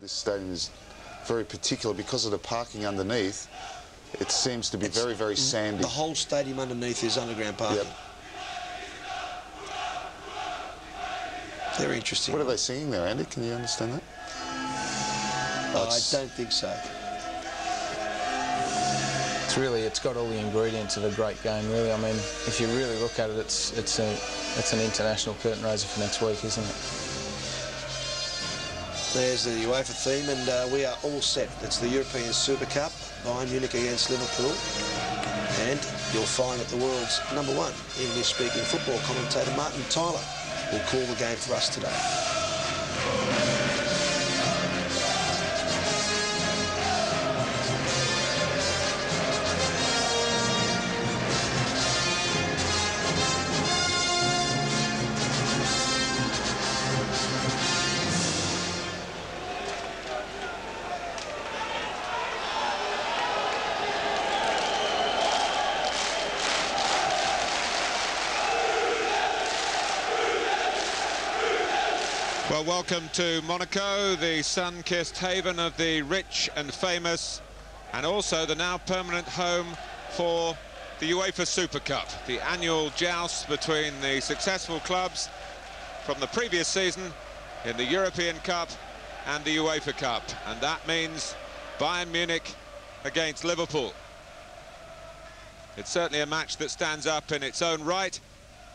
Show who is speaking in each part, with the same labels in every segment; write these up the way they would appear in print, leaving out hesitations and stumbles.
Speaker 1: This stadium is very particular because of the parking underneath. It seems to be very, very sandy.
Speaker 2: The whole stadium underneath is underground parking.
Speaker 1: Yep.
Speaker 2: Very interesting.
Speaker 1: What are they singing there, Andy? Can you understand that?
Speaker 2: I don't think so.
Speaker 3: It's got all the ingredients of a great game, really. I mean, if you really look at it, it's an international curtain raiser for next week, isn't it?
Speaker 2: There's the UEFA theme, and we are all set. It's the European Super Cup, Bayern Munich against Liverpool. And you'll find that the world's #1 English-speaking football commentator, Martin Tyler, will call the game for us today.
Speaker 4: Well, welcome to Monaco, the sun-kissed haven of the rich and famous, and also the now permanent home for the UEFA Super Cup, the annual joust between the successful clubs from the previous season in the European Cup and the UEFA Cup. And that means Bayern Munich against Liverpool. It's certainly a match that stands up in its own right,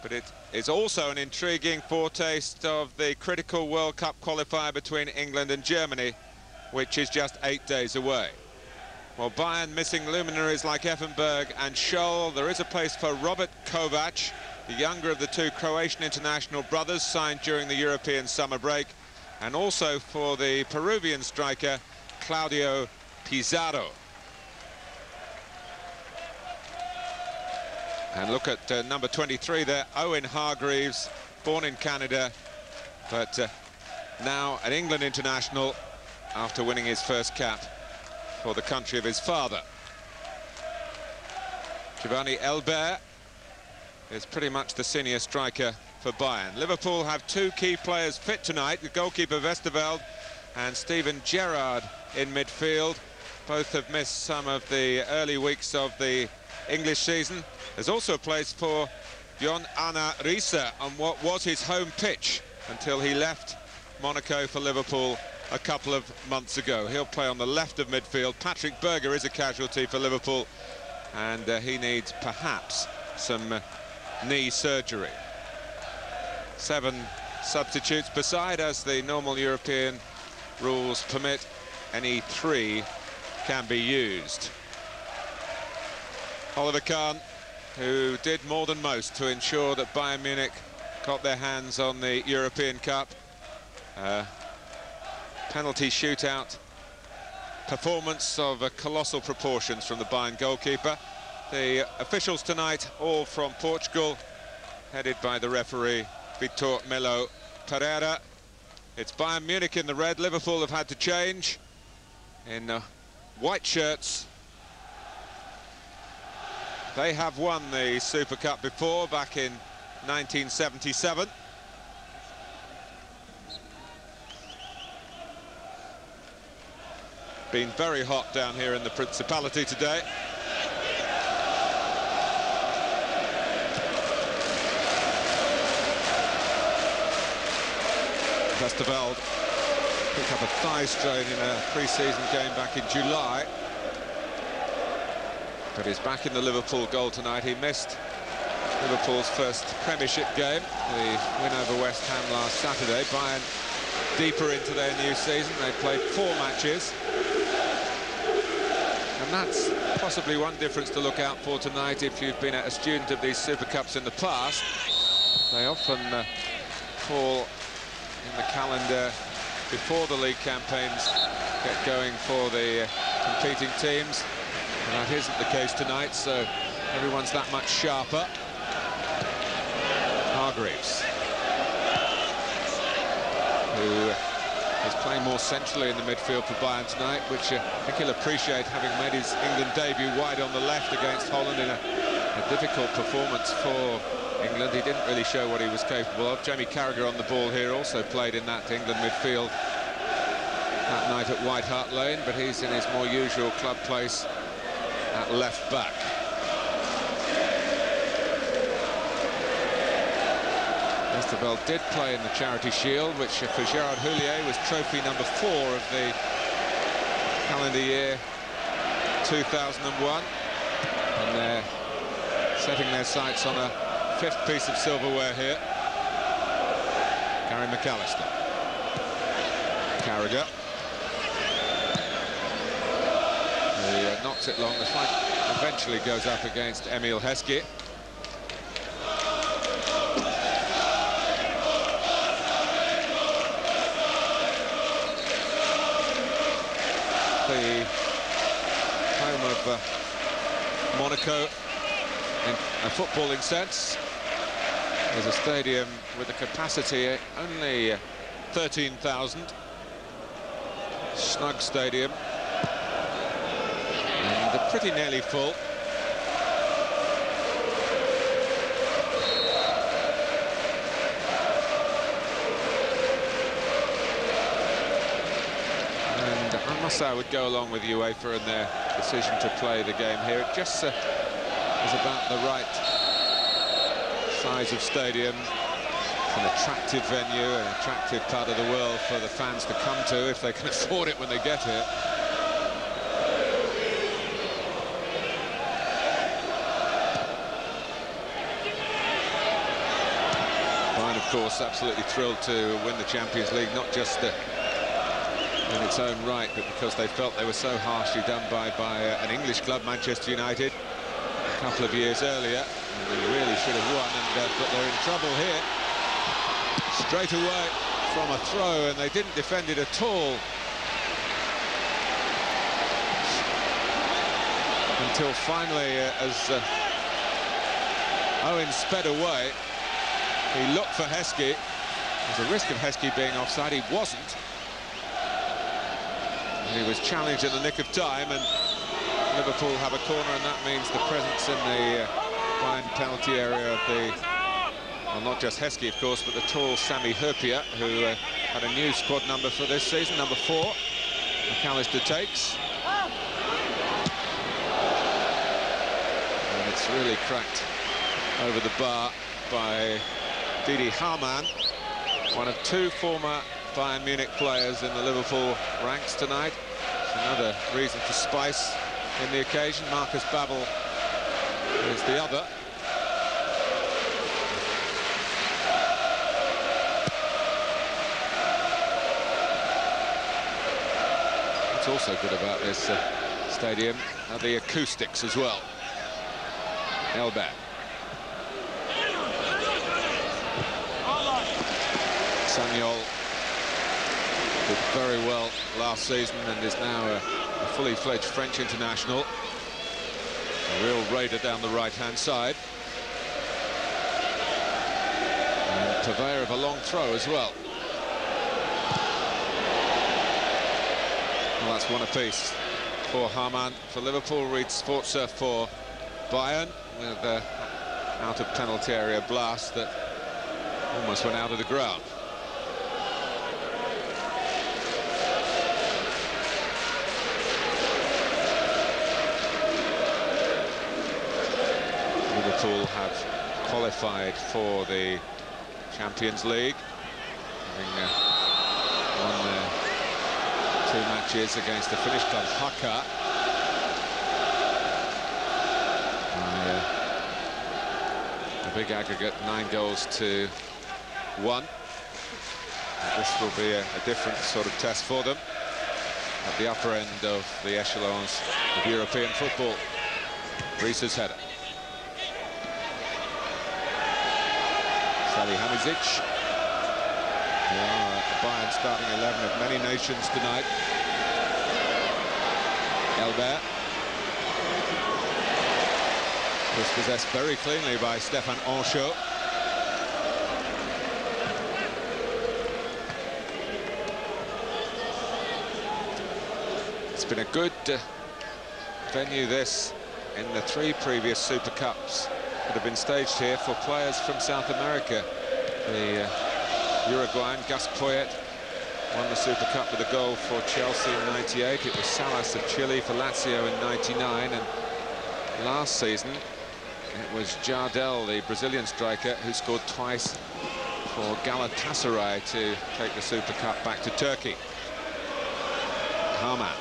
Speaker 4: but it is also an intriguing foretaste of the critical World Cup qualifier between England and Germany, which is just 8 days away. While Bayern missing luminaries like Effenberg and Scholl, there is a place for Robert Kovac, the younger of the two Croatian international brothers signed during the European summer break, and also for the Peruvian striker Claudio Pizarro. And look at number 23 there, Owen Hargreaves, born in Canada, but now an England international after winning his first cap for the country of his father. Giovanni Elber is pretty much the senior striker for Bayern. Liverpool have two key players fit tonight, the goalkeeper Westerveld and Steven Gerrard in midfield. Both have missed some of the early weeks of the English season. There's also a place for Jon Arne Riise on what was his home pitch until he left Monaco for Liverpool a couple of months ago. He'll play on the left of midfield. Patrick Berger is a casualty for Liverpool, and he needs perhaps some knee surgery. 7 substitutes beside, as the normal European rules permit. Any 3 can be used. Oliver Kahn, who did more than most to ensure that Bayern Munich got their hands on the European Cup. Penalty shootout performance of colossal proportions from the Bayern goalkeeper. The officials tonight, all from Portugal, headed by the referee Vitor Melo Pereira. It's Bayern Munich in the red. Liverpool have had to change in white shirts. They have won the Super Cup before, back in 1977. Been very hot down here in the Principality today. Westerveld picked up a thigh strain in a pre-season game back in July, but he's back in the Liverpool goal tonight. He missed Liverpool's first Premiership game, the win over West Ham last Saturday. Bayern deeper into their new season. They played 4 matches, and that's possibly one difference to look out for tonight if you've been a student of these Super Cups in the past. They often fall in the calendar before the league campaigns get going for the competing teams. And that isn't the case tonight, so everyone's that much sharper. Hargreaves, who is playing more centrally in the midfield for Bayern tonight, which I think he'll appreciate, having made his England debut wide on the left against Holland in a difficult performance for England. He didn't really show what he was capable of. Jamie Carragher on the ball here also played in that England midfield that night right at White Hart Lane, but he's in his more usual club place at left back. Westerveld did play in the Charity Shield, which for Gerard Houllier was trophy number 4 of the calendar year 2001. And they're setting their sights on a 5th piece of silverware here. Gary McAllister. Carragher. He knocks it long. The fight eventually goes up against Emil Heskey. The home of Monaco in a footballing sense. There's a stadium with a capacity only 13,000. Snug stadium. And pretty nearly full. And I must say I would go along with UEFA and their decision to play the game here. It just is about the right size of stadium. It's an attractive venue, an attractive part of the world for the fans to come to if they can afford it when they get here. Bayern, of course, absolutely thrilled to win the Champions League, not just in its own right, but because they felt they were so harshly done by an English club, Manchester United, a couple of years earlier. And they really should have won, but they're in trouble here. Straight away from a throw, and they didn't defend it at all. Until finally, as Owen sped away, he looked for Heskey. There's a risk of Heskey being offside. He wasn't. And he was challenged in the nick of time, and Liverpool have a corner, and that means the presence in the Bayern penalty area of the, well, not just Heskey, of course, but the tall Sami Hyypiä, who had a new squad number for this season, number 4. McAllister takes. And it's really cracked over the bar by Didi Hamann, one of 2 former Bayern Munich players in the Liverpool ranks tonight. It's another reason for spice in the occasion. Marcus Babbel is the other. What's also good about this stadium are the acoustics as well. Elbert. Samuel did very well last season and is now a fully-fledged French international. A real raider down the right-hand side. And purveyor of a long throw as well. Well, that's one apiece for Hamann for Liverpool. Reed Sforza for Bayern with an out-of-penalty area blast that almost went out of the ground. Liverpool have qualified for the Champions League, having won their 2 matches against the Finnish club Haka. A big aggregate, 9-1. This will be a different sort of test for them at the upper end of the echelons of European football. Reese's header. Salihamidzic. The Bayern starting 11 of many nations tonight. Elbert. Was possessed very cleanly by Stefan Anchaud. It's been a good venue, this, in the 3 previous Super Cups that have been staged here for players from South America. The Uruguayan Gus Poyet won the Super Cup with a goal for Chelsea in '98. It was Salas of Chile for Lazio in '99, and last season it was Jardel, the Brazilian striker, who scored twice for Galatasaray to take the Super Cup back to Turkey. Hamann.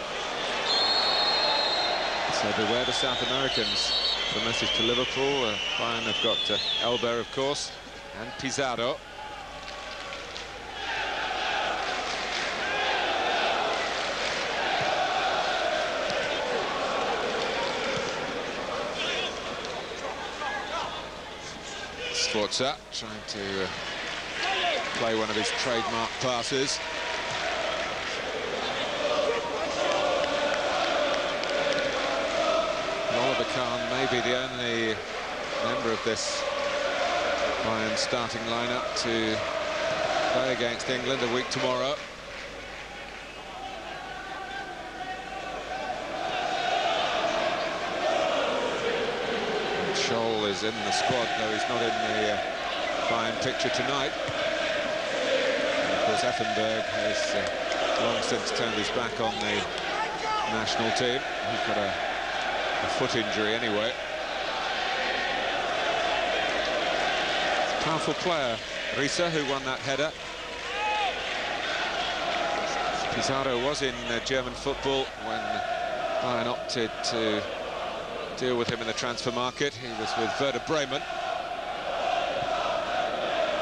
Speaker 4: So beware the South Americans. The message to Liverpool. Bayern have got Elber, of course, and Pizarro. Sforza trying to play one of his trademark passes. Oliver Kahn may be the only member of this Bayern starting lineup to play against England a week tomorrow. Scholl is in the squad, though he's not in the Bayern picture tonight. And of course, Effenberg has long since turned his back on the national team. He's got a foot injury anyway. Powerful player, Risa, who won that header. Pizarro was in German football when Bayern opted to deal with him in the transfer market. He was with Werder Bremen.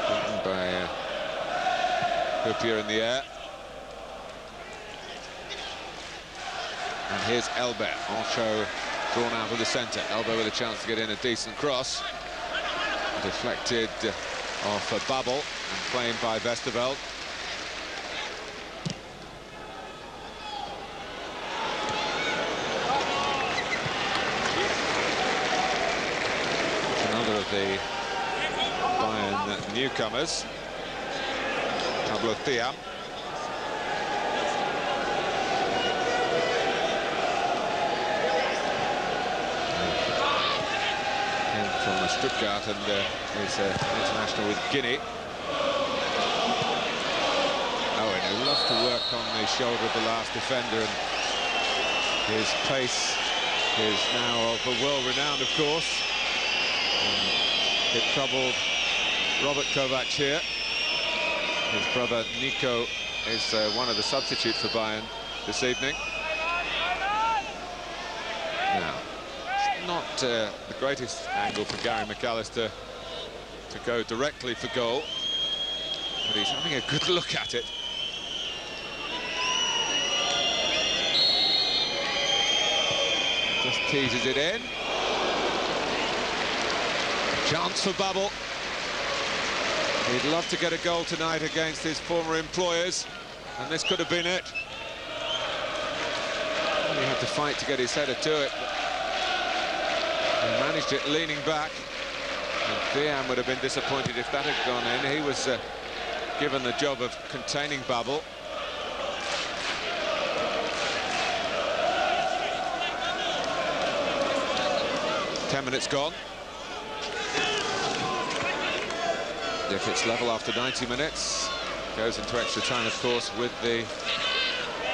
Speaker 4: Beaten by Hüppier in the air. And here's Elber, Ancho drawn out of the centre. Elber with a chance to get in a decent cross. Deflected off a Babel and claimed by Westerveld. Another of the Bayern newcomers, Pablo Thiam. From Stuttgart, and is international with Guinea. Owen, who loves to work on the shoulder of the last defender, and his pace is now of a world renowned, of course. It troubled Robert Kovac here. His brother Nico is one of the substitutes for Bayern this evening. Now, not the greatest angle for Gary McAllister to go directly for goal, but he's having a good look at it. Just teases it in. Chance for Babel. He'd love to get a goal tonight against his former employers, and this could have been it. He had to fight to get his header to it. He managed it leaning back, and Thiam would have been disappointed if that had gone in. He was given the job of containing Babel. Ten minutes gone. If it's level after 90 minutes, goes into extra time, of course, with the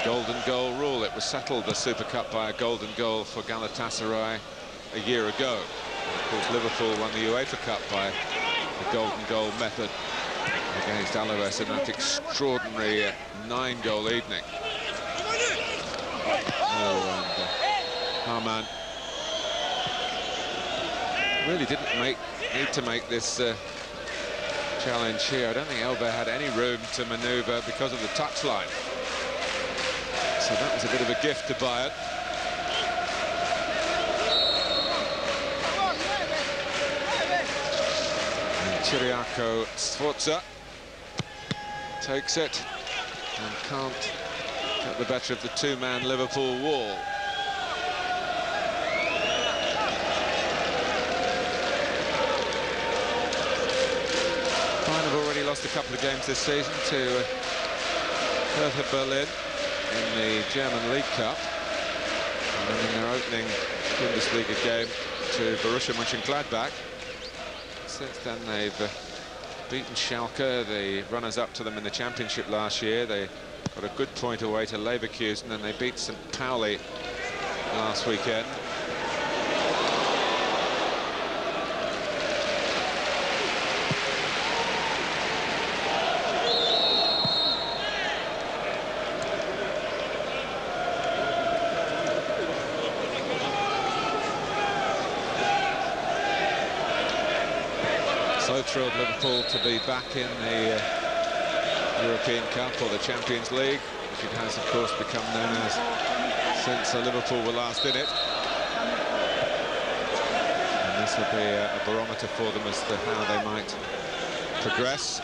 Speaker 4: golden goal rule. It was settled, the Super Cup, by a golden goal for Galatasaray a year ago. And of course, Liverpool won the UEFA Cup by the golden goal method against Alaves in that extraordinary 9-goal evening. Oh, and Hamann really didn't need to make this challenge here. I don't think Elber had any room to manoeuvre because of the touchline. So that was a bit of a gift to Bayern. And Chiriaco Sforza takes it and can't get the better of the two-man Liverpool wall. Bayern have already lost a couple of games this season to Hertha Berlin in the German League Cup, and then in their opening Bundesliga game to Borussia Mönchengladbach. Since then they've beaten Schalke, the runners-up to them in the Championship last year. They got a good point away to Leverkusen, and they beat St. Pauli last weekend. So thrilled Liverpool to be back in the European Cup, or the Champions League, which it has of course become known as since Liverpool were last in it. And this will be a barometer for them as to how they might progress.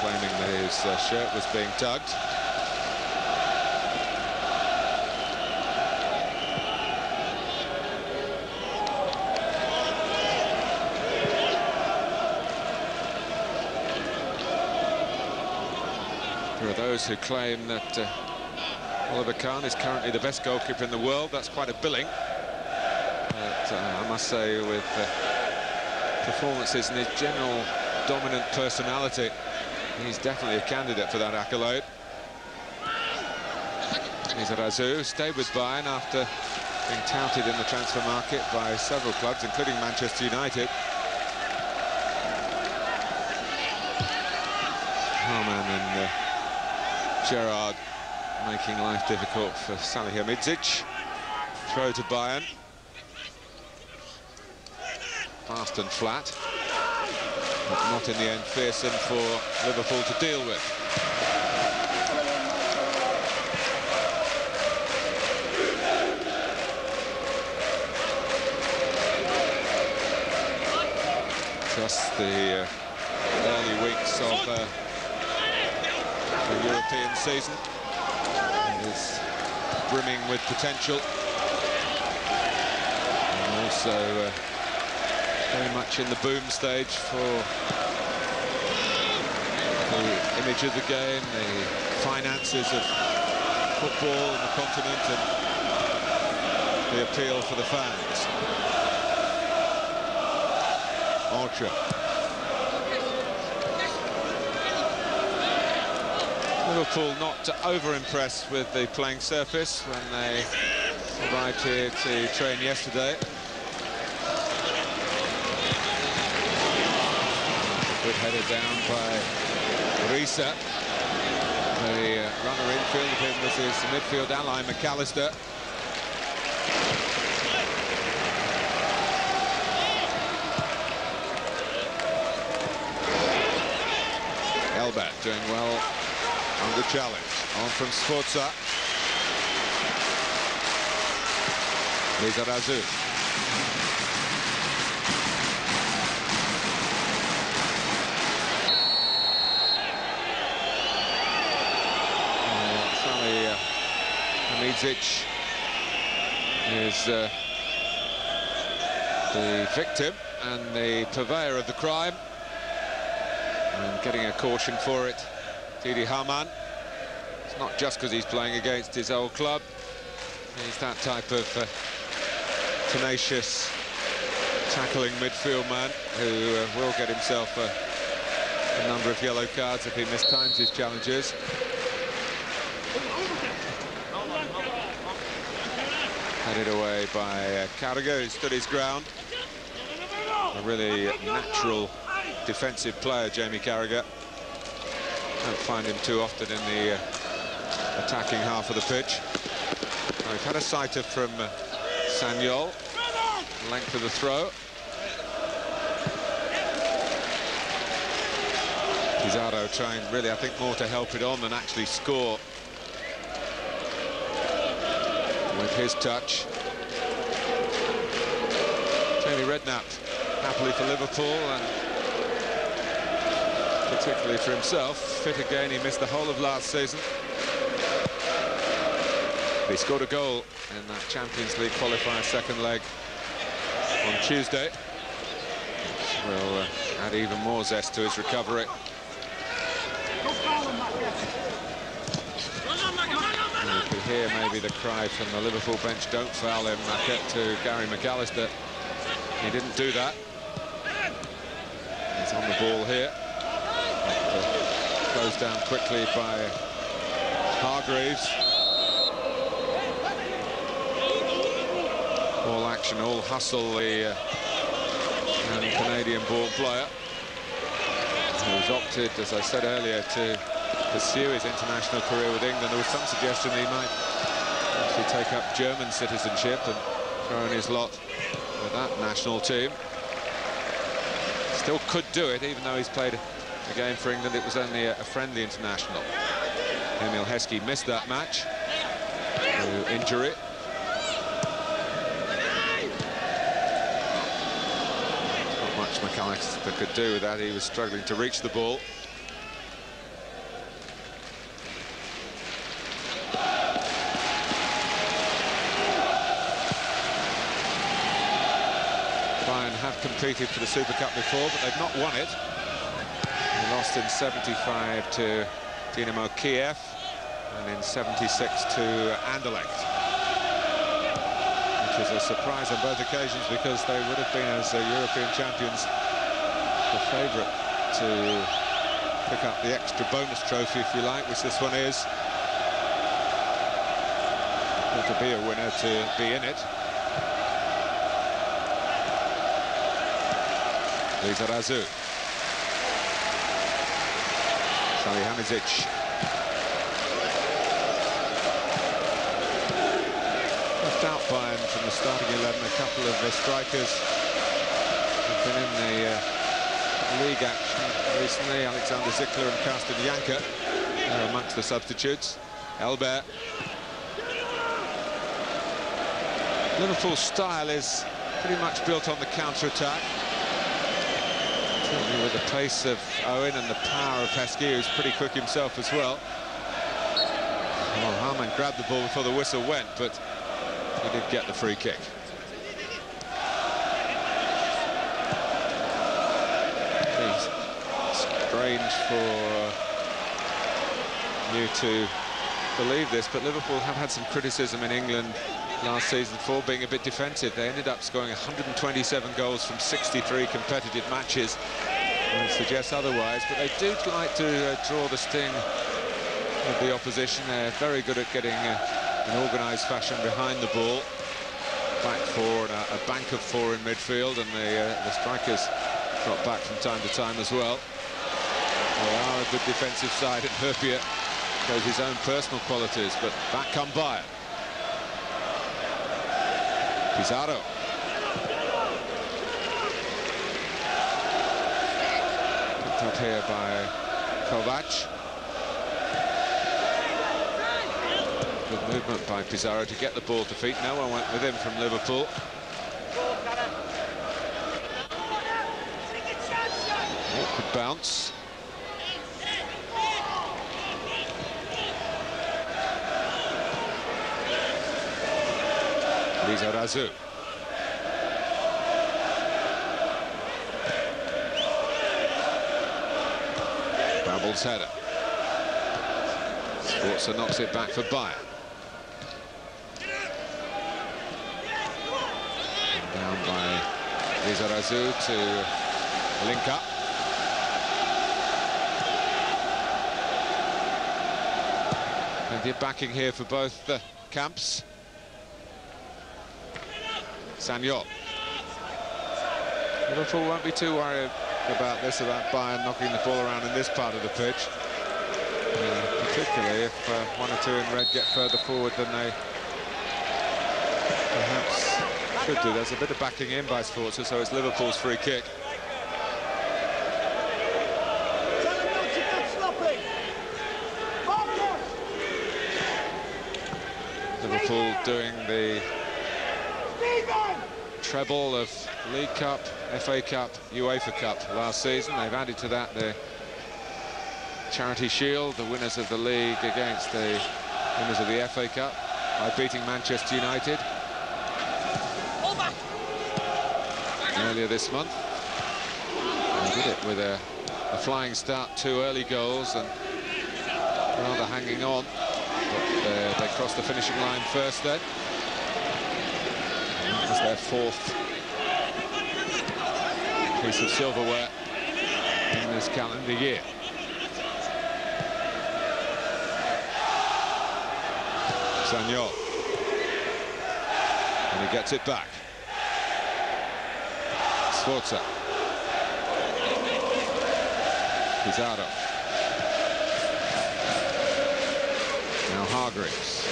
Speaker 4: Claiming that his shirt was being tugged. There are those who claim that Oliver Kahn is currently the best goalkeeper in the world. That's quite a billing. But I must say, with performances and his general dominant personality, he's definitely a candidate for that accolade. Lizarazu stayed with Bayern after being touted in the transfer market by several clubs, including Manchester United. Harman and Gerrard making life difficult for Salihamidzic. Throw to Bayern. Fast and flat. But not in the end fearsome for Liverpool to deal with. Just the early weeks of the European season. It is brimming with potential. And also very much in the boom stage for the image of the game, the finances of football in the continent, and the appeal for the fans. Ultra. Liverpool not over-impressed with the playing surface when they arrived here to train yesterday. Good header down by Risa. The runner infield of him was his midfield ally, McAllister. Elbat doing well under challenge. On from Sforza. Lizarazu. Salihamidzic is the victim and the purveyor of the crime, and getting a caution for it. Didi Hamann. It's not just because he's playing against his old club. He's that type of tenacious, tackling midfield man who will get himself a number of yellow cards if he mistimes his challenges. Headed away by Carragher, who stood his ground. A really natural defensive player, Jamie Carragher. Don't find him too often in the attacking half of the pitch. We've had a sighter from Sagnol. Length of the throw. Pizarro trying really, I think, more to help it on than actually score with his touch. Jamie Redknapp, happily for Liverpool, and particularly for himself. Fit again, he missed the whole of last season. He scored a goal in that Champions League qualifier second leg on Tuesday, which will add even more zest to his recovery. You could hear maybe the cry from the Liverpool bench, don't foul him, to Gary McAllister. He didn't do that. He's on the ball here. Closed down quickly by Hargreaves. All action, all hustle, the Canadian ball player, who's opted, as I said earlier, to pursue his international career with England. There was some suggestion he might actually take up German citizenship and throw in his lot with that national team. Still could do it, even though he's played a game for England. It was only a friendly international. Emil Heskey missed that match through injury. Not much McAllister could do with that. He was struggling to reach the ball. Bayern have competed for the Super Cup before, but they've not won it. They lost in '75 to Dynamo Kiev and in '76 to Anderlecht, which was a surprise on both occasions because they would have been, as European champions, the favourite to pick up the extra bonus trophy, if you like, which this one is. But to be a winner, to be in it. Lizarazu. Salihamidzic. Left out Bayern from the starting 11. A couple of strikers have been in the league action recently. Alexander Zickler and Carsten Janker are amongst the substitutes. Elbert. Liverpool's style is pretty much built on the counter-attack. With the pace of Owen and the power of Heskey, who's pretty quick himself as well. Well, Harman grabbed the ball before the whistle went, but he did get the free kick. It's strange for you to believe this, but Liverpool have had some criticism in England last season for being a bit defensive. They ended up scoring 127 goals from 63 competitive matches. It suggests otherwise, but they do like to draw the sting of the opposition. They're very good at getting an organised fashion behind the ball. Back four and a bank of four in midfield, and the strikers drop back from time to time as well. They are a good defensive side, and Hurpier shows his own personal qualities, but back come Bayern. Pizarro. Picked up here by Kovac. Good movement by Pizarro to get the ball to feet. No one went with him from Liverpool. Awkward bounce. Lizarazu. Babel's header. Sforza knocks it back for Bayern. Down by Lizarazu to link up. Plenty of backing here for both the camps. Sanyol. Liverpool won't be too worried about this, about Bayern knocking the ball around in this part of the pitch. Particularly if one or two in red get further forward than they perhaps should do. There's a bit of backing in by Sforza, so it's Liverpool's free kick. Liverpool doing the treble of League Cup, FA Cup, UEFA Cup last season. They've added to that the Charity Shield, the winners of the league against the winners of the FA Cup by beating Manchester United earlier this month. They did it with a flying start, 2 early goals, and rather hanging on. But they crossed the finishing line first then. That was their 4th piece of silverware in this calendar year. Sagnol. And he gets it back. Sforza. Pizarro. Now Hargreaves.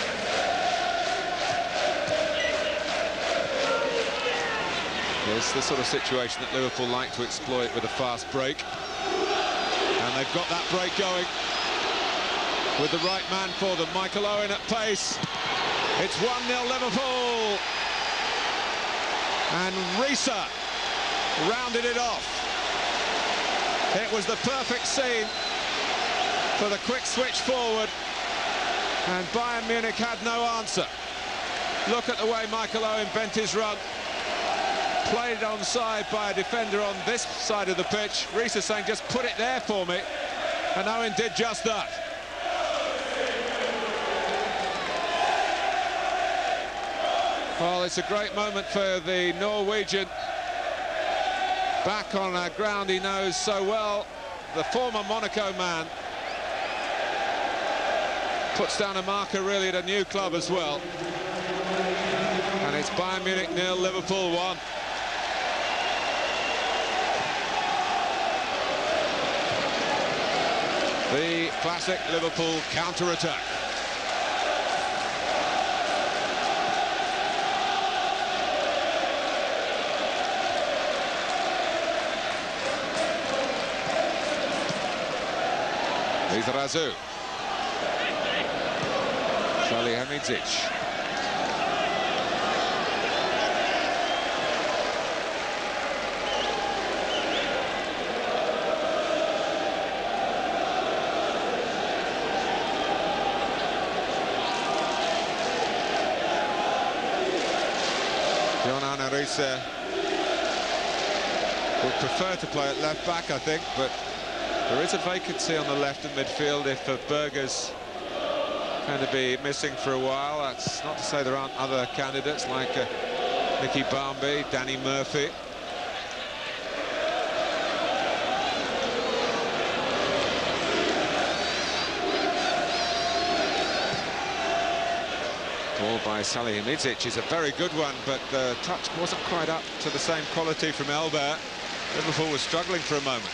Speaker 4: It's the sort of situation that Liverpool like to exploit with a fast break. And they've got that break going with the right man for them. Michael Owen at pace. It's 1-0 Liverpool. And Risa rounded it off. It was the perfect scene for the quick switch forward. And Bayern Munich had no answer. Look at the way Michael Owen bent his run. Played onside by a defender on this side of the pitch. Risa saying, just put it there for me. And Owen did just that. Well, it's a great moment for the Norwegian. Back on a ground he knows so well. The former Monaco man puts down a marker really at a new club as well. And it's Bayern Munich 0, Liverpool 1. The classic Liverpool counter-attack. Razu. Salihamidzic. John Arne Riise would prefer to play at left back, I think, but there is a vacancy on the left in midfield if Berger's going to be missing for a while. That's not to say there aren't other candidates like Nicky Barmby, Danny Murphy. Ball by Salihamidzic is a very good one, but the touch wasn't quite up to the same quality from Elbert. Liverpool was struggling for a moment.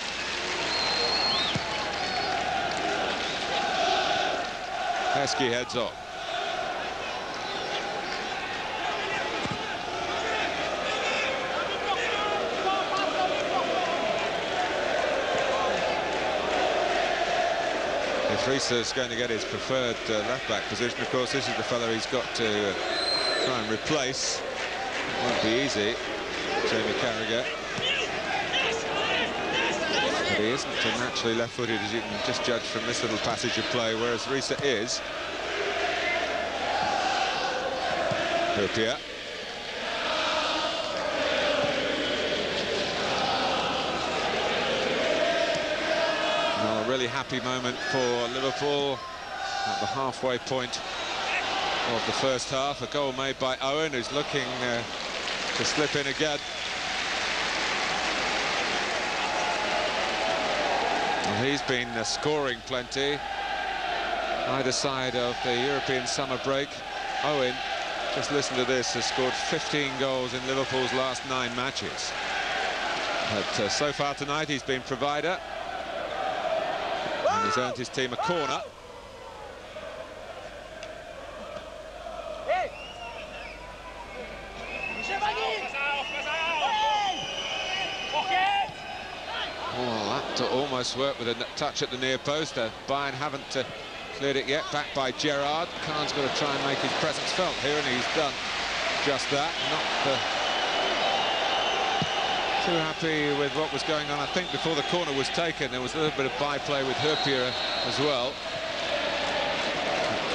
Speaker 4: Heskey heads off. If Risa's going to get his preferred left-back position, of course, this is the fella he's got to try and replace. It won't be easy, Jamie Carragher. But he isn't naturally left-footed, as you can just judge from this little passage of play, whereas Risa is. Hurpia. Well, a really happy moment for Liverpool at the halfway point of the first half. A goal made by Owen, who's looking to slip in again. Well, he's been scoring plenty either side of the European summer break. Owen, just listen to this, has scored 15 goals in Liverpool's last 9 matches. But so far tonight he's been provider. And he's earned his team a corner. Oh, that almost worked with a touch at the near post. Bayern haven't cleared it yet. Back by Gerrard. Kahn's got to try and make his presence felt here, and he's done just that. Not too happy with what was going on. I think before the corner was taken, there was a little bit of byplay with Hurpia as well.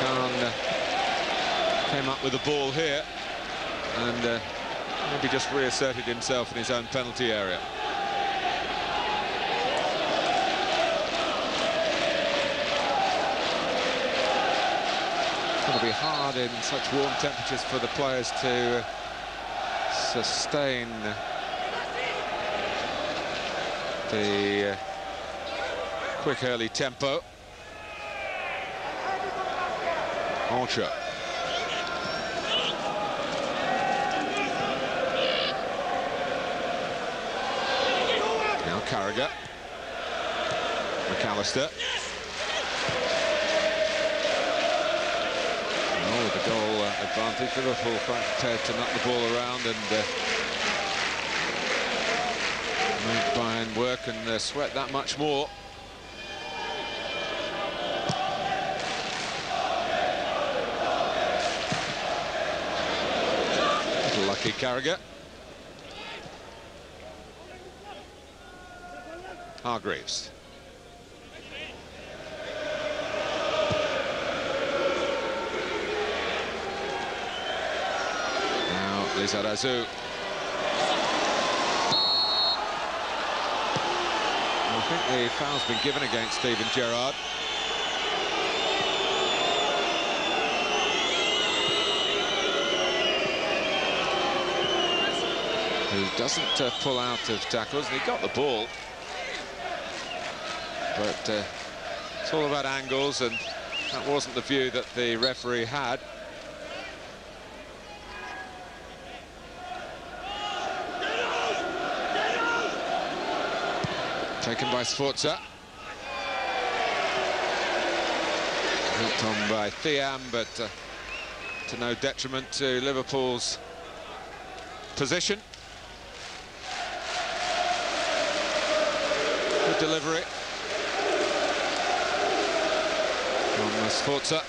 Speaker 4: Kahn came up with the ball here and maybe just reasserted himself in his own penalty area. going to be hard in such warm temperatures for the players to sustain the quick early tempo. Archer. Now Carragher. McAllister. Oh, with the goal advantage, Liverpool quite prepared to knock the ball around and make Bayern work and sweat that much more. Lucky Carragher. Hargreaves. Now Lizarazu. I think the foul's been given against Steven Gerrard. Who doesn't pull out of tackles, and he got the ball. But it's all about angles, and that wasn't the view that the referee had. Taken by Sforza. Helped on by Thiam, but to no detriment to Liverpool's position. Good delivery from Sforza.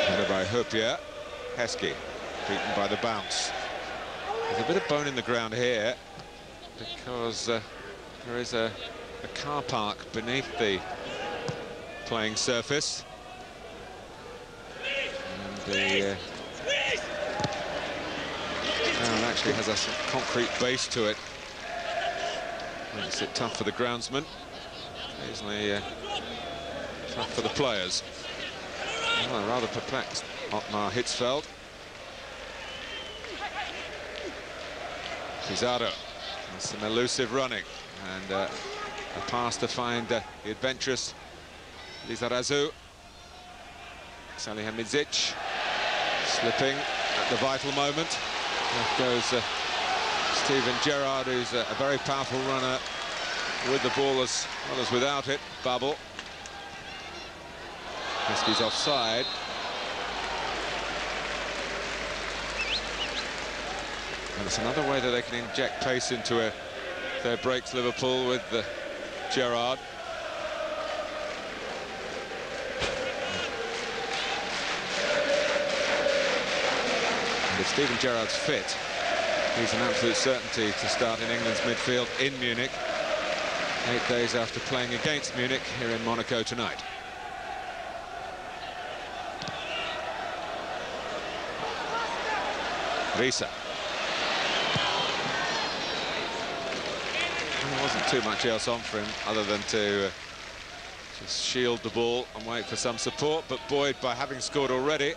Speaker 4: Headed by Huppier. Heskey beaten by the bounce. There's a bit of bone in the ground here, because there is a car park beneath the playing surface. And the ground actually has a sort of concrete base to it. Makes it tough for the groundsman. Occasionally tough for the players. Well, rather perplexed, Otmar Hitzfeld. Pizarro. Some elusive running, and a pass to find the adventurous Lizarazu. Salihamidzic slipping at the vital moment. There goes Steven Gerrard, who's a very powerful runner with the ball as well as without it. Bubble. Heskey's offside. And it's another way that they can inject pace into their breaks, Liverpool, with Gerrard. And if Steven Gerrard's fit, he's an absolute certainty to start in England's midfield in Munich, 8 days after playing against Munich here in Monaco tonight. Risa. There wasn't too much else on for him other than to just shield the ball and wait for some support, but Boyd, by having scored already,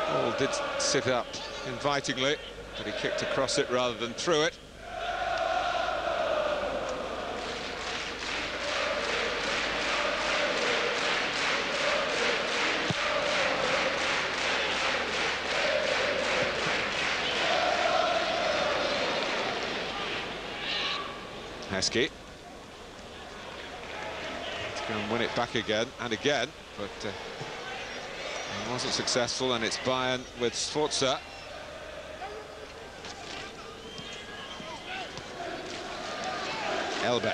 Speaker 4: ball did sit up invitingly, but he kicked across it rather than through it. Heskey. Let's go and win it back again and again, but it wasn't successful, and it's Bayern with Sforza. Elber.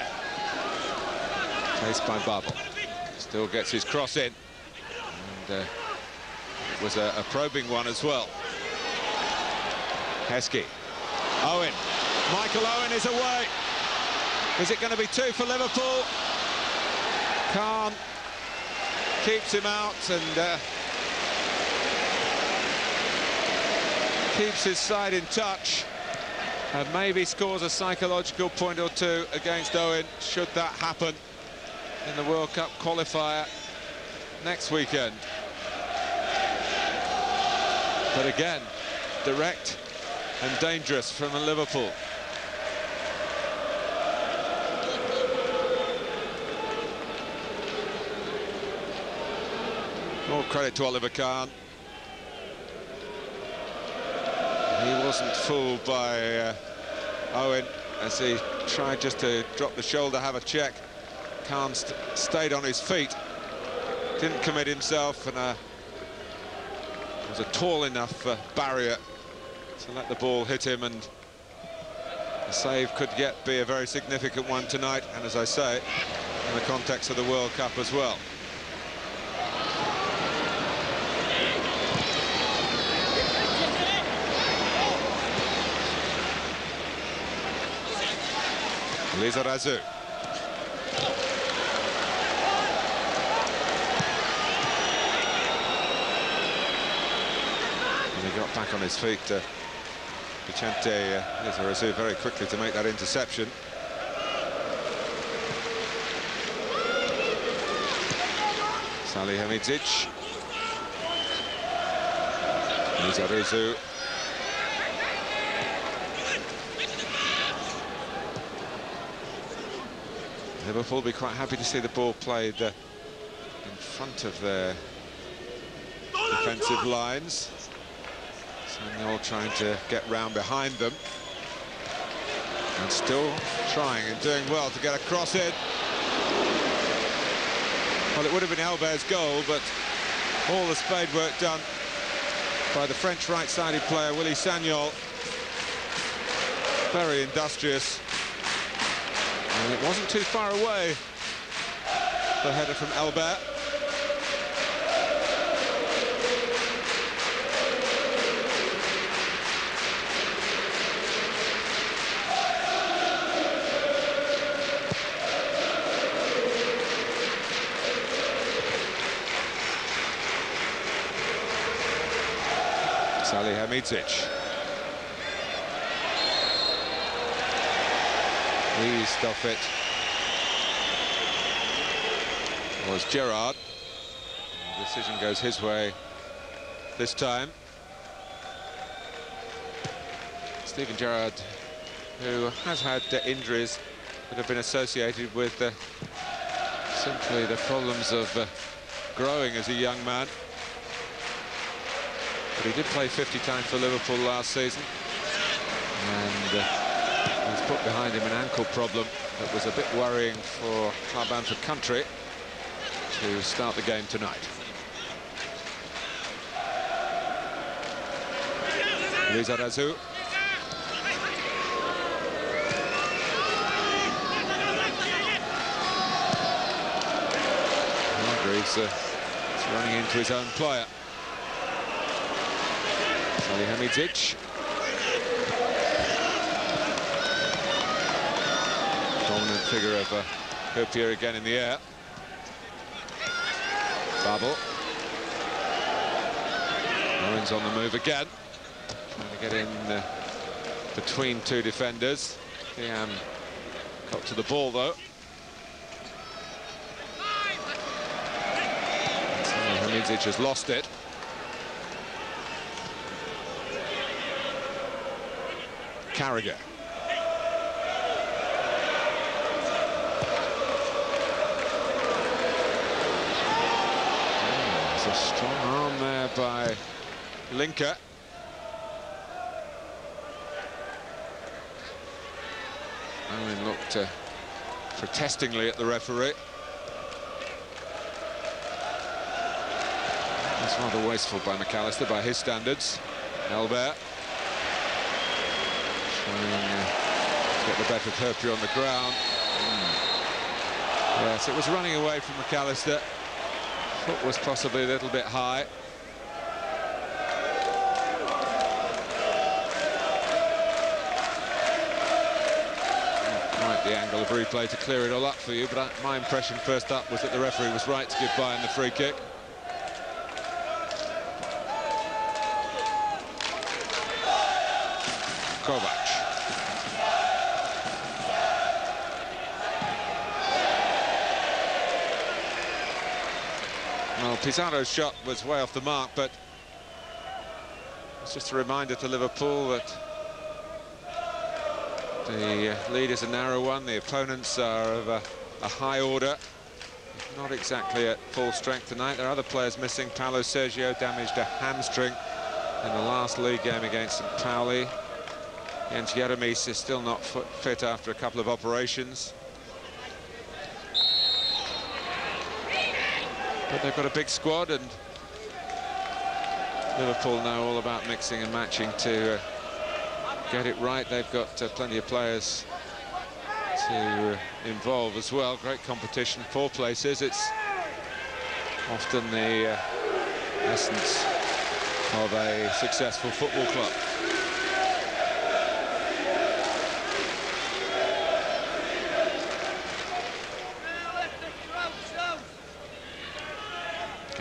Speaker 4: Chased by Babel. Still gets his cross in. And it was a probing one as well. Heskey. Owen. Michael Owen is away. Is it going to be 2 for Liverpool? Khan keeps him out and keeps his side in touch, and maybe scores a psychological point or two against Owen, should that happen in the World Cup qualifier next weekend. But again, direct and dangerous from Liverpool. More credit to Oliver Kahn. He wasn't fooled by Owen as he tried just to drop the shoulder, have a check. Kahn stayed on his feet, didn't commit himself, and was a tall enough barrier to let the ball hit him, and the save could yet be a very significant one tonight, and as I say, in the context of the World Cup as well. Lizarazu. And he got back on his feet, Vicente Lizarazu, very quickly to make that interception. Salihamidzic. Lizarazu. Liverpool will be quite happy to see the ball played in front of their defensive lines. So they're all trying to get round behind them. And still trying and doing well to get a cross in. Well, it would have been Albert's goal, but all the spade work done by the French right-sided player, Willy Sagnol. Very industrious. And it wasn't too far away, the header from Albert. Salihamidzic. Eased off it was Gerrard. The decision goes his way this time. Steven Gerrard, who has had injuries that have been associated with simply the problems of growing as a young man. But he did play 50 times for Liverpool last season, and he's put behind him an ankle problem that was a bit worrying for club and for country to start the game tonight. Lizarazu. Hargreaves running into his own player. Salihamidzic. Dominant figure of Hoppier again in the air. Babel. Owen's on the move again. Trying to get in between two defenders. Thiam got to the ball though. Salihamidzic has lost it. Carragher. There's a strong arm there by Linker. Owen looked protestingly at the referee. That's rather wasteful by McAllister, by his standards. Albert. Get the better of Hoppier on the ground. Yes, it was running away from McAllister. Foot was possibly a little bit high. Not quite the angle of replay to clear it all up for you, but my impression first up was that the referee was right to give Bayern the free kick. Kovac. Well, Pizarro's shot was way off the mark, but it's just a reminder to Liverpool that the lead is a narrow one. The opponents are of a high order. Not exactly at full strength tonight. There are other players missing. Paulo Sergio damaged a hamstring in the last league game against St. Pauli. Jens Jeremies is still not fit after a couple of operations. But they've got a big squad, and Liverpool know all about mixing and matching to get it right. They've got plenty of players to involve as well. Great competition, 4 places. It's often the essence of a successful football club.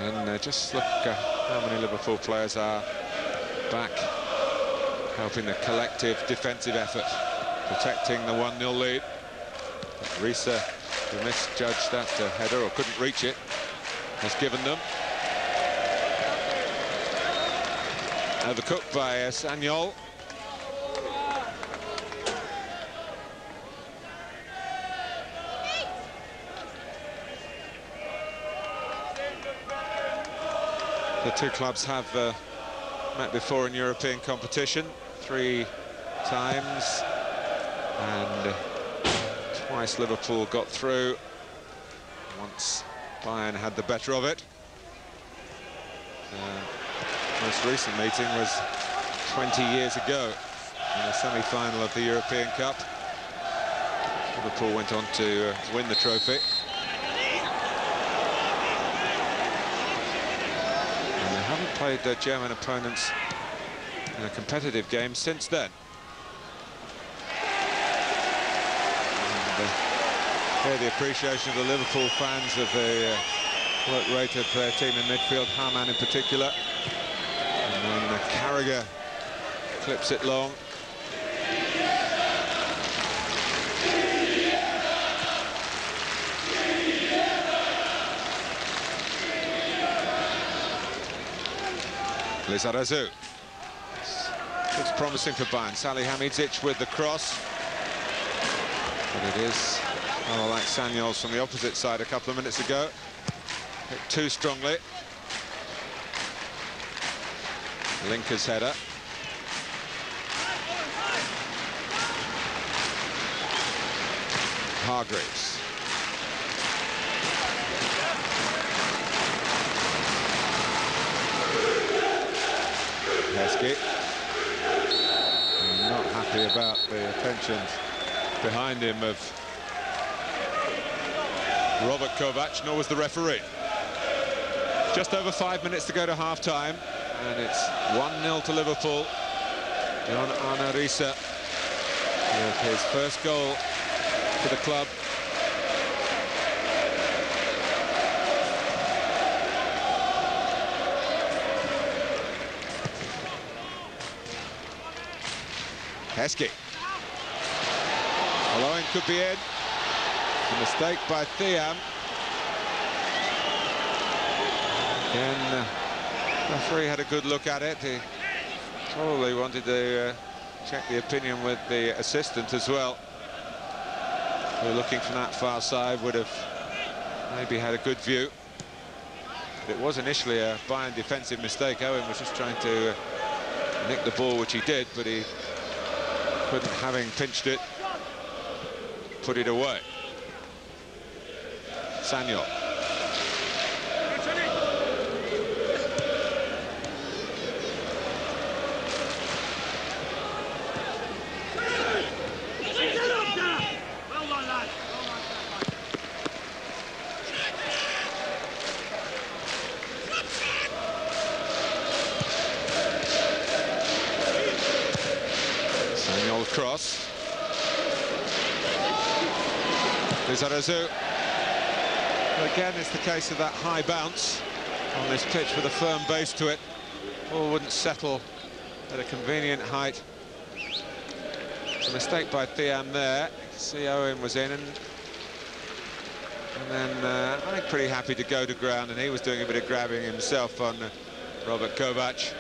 Speaker 4: And just look how many Liverpool players are back, helping the collective defensive effort, protecting the 1-0 lead. Risa, who misjudged that header or couldn't reach it, has given them. Overcooked by Sagnol. The two clubs have met before in European competition 3 times, and twice Liverpool got through. Once Bayern had the better of it. Most recent meeting was 20 years ago in the semi-final of the European Cup. Liverpool went on to win the trophy. Haven't played their German opponents in a competitive game since then. And here the appreciation of the Liverpool fans of the work rate of their team in midfield, Hamann in particular. And then Carragher clips it long. Lizarazu. Looks promising for Bayern. Salihamidzic with the cross. But it is like Sagnol's from the opposite side a couple of minutes ago. Hit too strongly. Linker's header. Hargreaves. I'm not happy about the attention behind him of Robert Kovac, nor was the referee. Just over 5 minutes to go to half-time, and it's 1-0 to Liverpool. John Arne Riise with his first goal for the club. Heskey. Following could be in. A mistake by Thiam. Again, the referee had a good look at it. He probably wanted to check the opinion with the assistant as well. Who, looking from that far side, would have maybe had a good view. But it was initially a Bayern defensive mistake. Owen was just trying to nick the ball, which he did, but he couldn't, having pinched it, put it away. Sagnol. Cross. Lizarazu. But again, it's the case of that high bounce on this pitch with a firm base to it. Ball wouldn't settle at a convenient height. It's a mistake by Thiam there. You can see Owen was in, and then I think pretty happy to go to ground, and he was doing a bit of grabbing himself on Robert Kovac.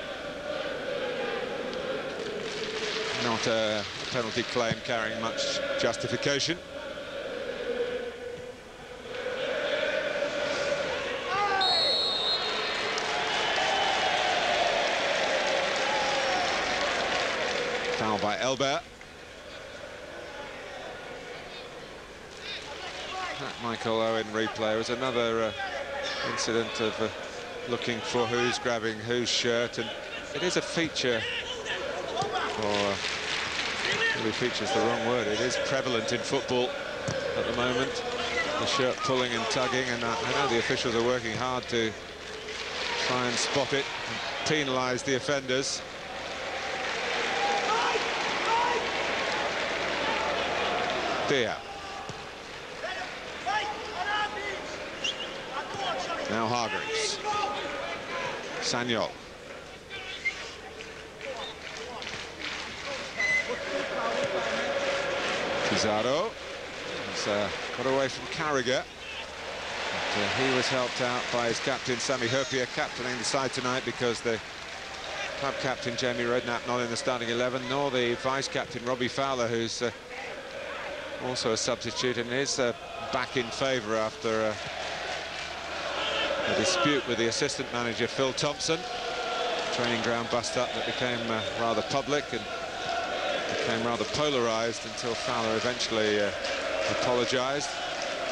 Speaker 4: Not a penalty claim carrying much justification. Foul by Elbert. That Michael Owen replay was another incident of looking for who's grabbing whose shirt, and it is a feature, or maybe feature's the wrong word, it is prevalent in football at the moment, the shirt pulling and tugging, and I know the officials are working hard to try and spot it and penalise the offenders. Dia. Now Hargreaves. Sagnol. Pizarro has got away from Carragher. But, he was helped out by his captain, Sami Hyypiä, captaining the side tonight, because the club captain, Jamie Redknapp, not in the starting 11, nor the vice-captain, Robbie Fowler, who's also a substitute, and is back in favour after a dispute with the assistant manager, Phil Thompson. Training ground bust-up that became rather public and became rather polarised until Fowler eventually apologised.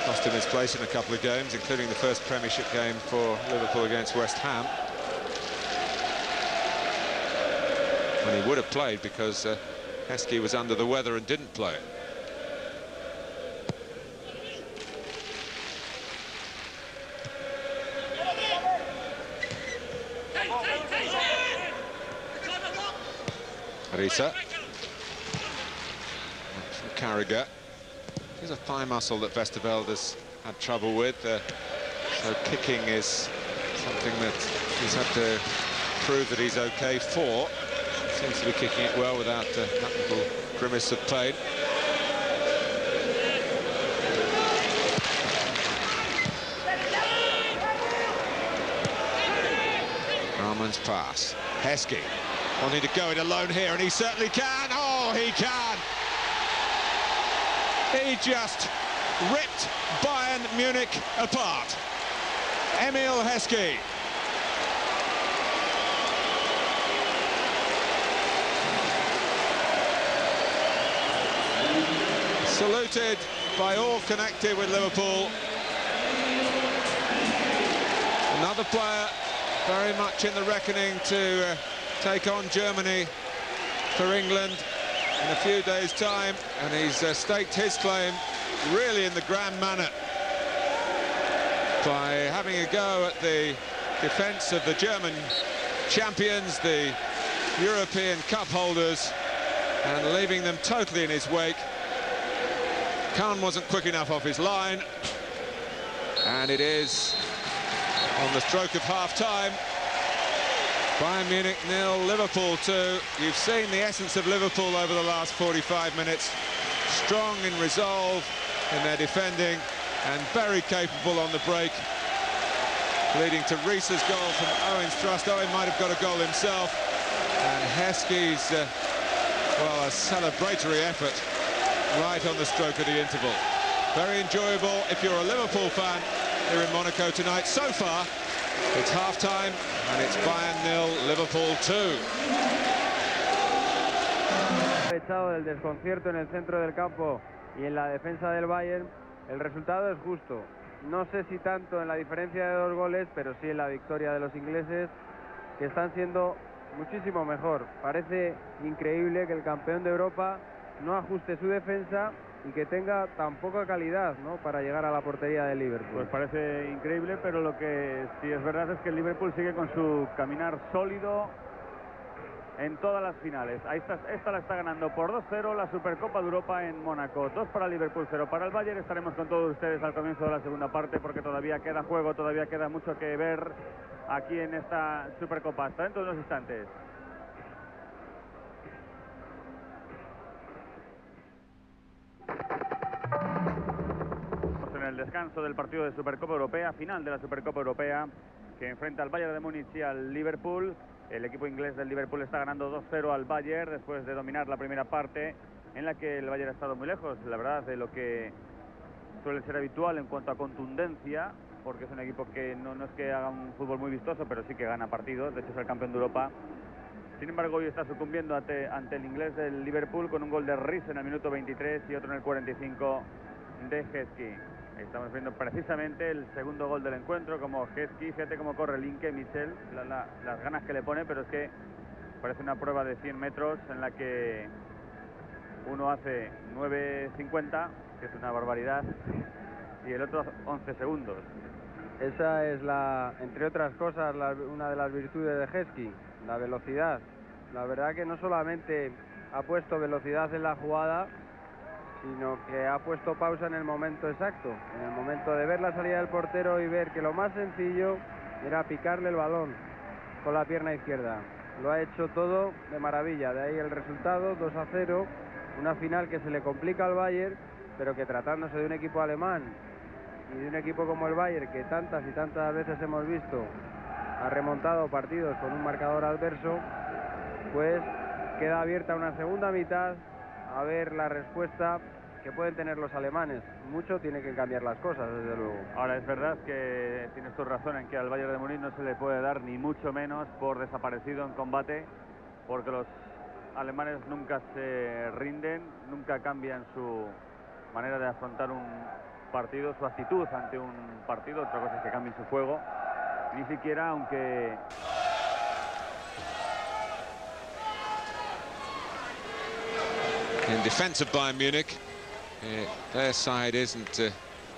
Speaker 4: Cost him his place in a couple of games, including the first Premiership game for Liverpool against West Ham, when he would have played, because Heskey was under the weather and didn't play. Risa from Carragher. Here's a thigh muscle that Vesterveld has had trouble with, so kicking is something that he's had to prove that he's okay for. Seems to be kicking it well without that little grimace of pain. Rahman's pass. Heskey wanting to go it alone here, and he certainly can. Oh, he can. He just ripped Bayern Munich apart. Emil Heskey. Saluted by all connected with Liverpool. Another player very much in the reckoning to take on Germany for England in a few days' time, and he's staked his claim really in the grand manner by having a go at the defence of the German champions, the European Cup holders, and leaving them totally in his wake. Kahn wasn't quick enough off his line, and it is on the stroke of half-time. Bayern Munich 0, Liverpool 2. You've seen the essence of Liverpool over the last 45 minutes. Strong in resolve in their defending and very capable on the break, leading to Risa's goal from Owen's thrust. Owen might have got a goal himself, and Heskey's, well, a celebratory effort right on the stroke of the interval. Very enjoyable if you're a Liverpool fan here in Monaco tonight. So far, it's half-time, and it's Bayern 0, Liverpool 2.
Speaker 5: Echado del desconcierto en el centro del campo y en la defensa del Bayern, el resultado es justo. No sé si tanto en la diferencia de 2 goles, pero sí en la victoria de los ingleses, que están siendo muchísimo mejor. Parece increíble que el campeón de Europa no ajuste su defensa y que tenga tan poca calidad, ¿no?, para llegar a la portería del Liverpool.
Speaker 6: Pues parece increíble, pero lo que sí es verdad es que el Liverpool sigue con su caminar sólido, en todas las finales. Ahí está, esta la está ganando por 2-0 la Supercopa de Europa en Mónaco. 2 para Liverpool, 0 para el Bayern. Estaremos con todos ustedes al comienzo de la segunda parte porque todavía queda juego, todavía queda mucho que ver aquí en esta Supercopa. Hasta dentro de unos instantes. En el descanso del partido de Supercopa Europea, final de la Supercopa Europea, que enfrenta al Bayern de Múnich y al Liverpool. El equipo inglés del Liverpool está ganando 2-0 al Bayern después de dominar la primera parte, en la que el Bayern ha estado muy lejos, la verdad, de lo que suele ser habitual en cuanto a contundencia, porque es un equipo que no es que haga un fútbol muy vistoso, pero sí que gana partidos. De hecho es el campeón de Europa. Sin embargo, hoy está sucumbiendo ante el inglés del Liverpool con un gol de Rice en el minuto 23 y otro en el 45 de Heskey. Estamos viendo precisamente el segundo gol del encuentro, como Heskey, fíjate cómo corre Linke, Michel, las ganas que le pone, pero es que parece una prueba de 100 metros en la que uno hace 9.50, que es una barbaridad, y el otro 11 segundos.
Speaker 5: Esa es, entre otras cosas, una de las virtudes de Heskey, la velocidad. La verdad que no solamente ha puesto velocidad en la jugada, sino que ha puesto pausa en el momento exacto, en el momento de ver la salida del portero y ver que lo más sencillo era picarle el balón con la pierna izquierda. Lo ha hecho todo de maravilla, de ahí el resultado, 2-0, una final que se le complica al Bayern, pero que tratándose de un equipo alemán y de un equipo como el Bayern, que tantas y tantas veces hemos visto ha remontado partidos con un marcador adverso, pues queda abierta una segunda mitad a ver la respuesta que pueden tener los alemanes. Mucho tiene que cambiar las cosas, desde luego.
Speaker 6: Ahora, es verdad que tienes tu razón en que al Bayern de Múnich no se le puede dar ni mucho menos por desaparecido en combate, porque los alemanes nunca se rinden, nunca cambian su manera de afrontar un partido, su actitud ante un partido. Otra cosa es que cambien su juego, ni siquiera aunque...
Speaker 4: In defence of Bayern Munich, their side isn't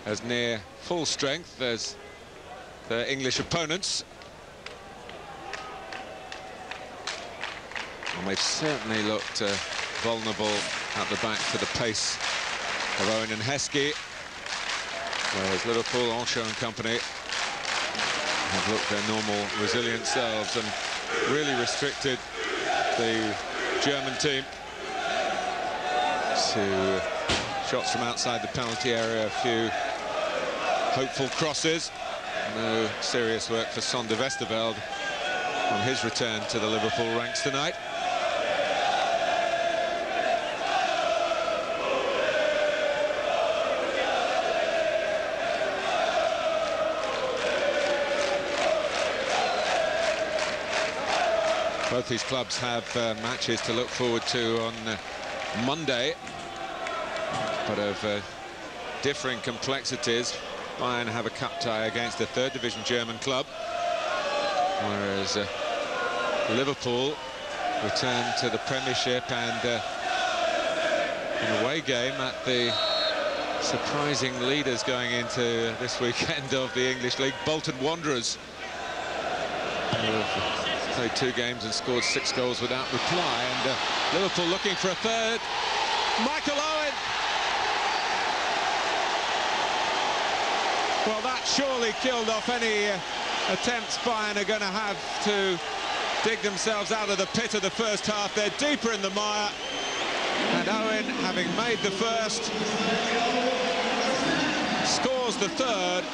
Speaker 4: as near full strength as their English opponents. Well, they've certainly looked vulnerable at the back to the pace of Owen and Heskey, whereas Liverpool, Ancho and company have looked their normal, resilient selves and really restricted the German team to shots from outside the penalty area, a few hopeful crosses. No serious work for Son de Westerveld on his return to the Liverpool ranks tonight. Both these clubs have matches to look forward to on Monday, but of differing complexities. Bayern have a cup tie against a third division German club, whereas Liverpool return to the Premiership and an away game at the surprising leaders going into this weekend of the English League, Bolton Wanderers, who have played 2 games and scored 6 goals without reply, and Liverpool looking for a third. Michael Owen. Well, that surely killed off any attempts Bayern are going to have to dig themselves out of the pit of the first half. They're deeper in the mire, and Owen, having made the first, scores the third.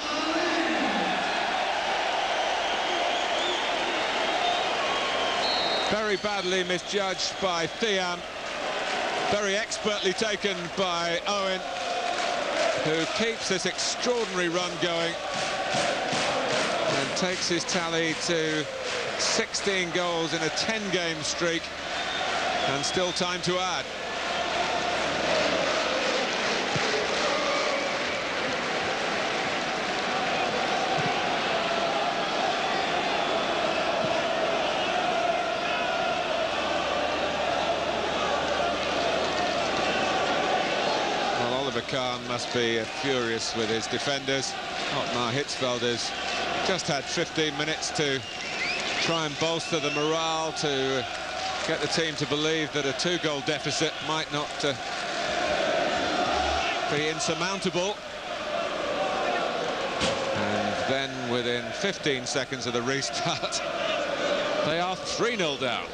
Speaker 4: Very badly misjudged by Thiam, very expertly taken by Owen, who keeps this extraordinary run going and takes his tally to 16 goals in a 10-game streak, and still time to add. Kahn must be furious with his defenders. Otmar Hitzfeld's just had 15 minutes to try and bolster the morale, to get the team to believe that a 2-goal deficit might not be insurmountable. And then within 15 seconds of the restart, they are 3-0 down.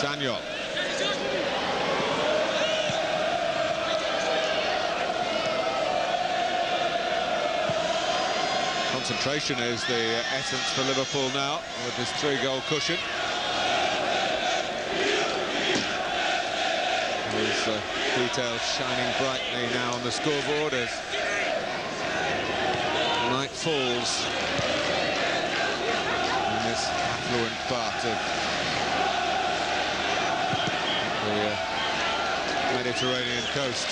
Speaker 4: Daniel. Concentration is the essence for Liverpool now with this 3-goal cushion. Those details shining brightly now on the scoreboard as night falls in this affluent part of the Mediterranean coast.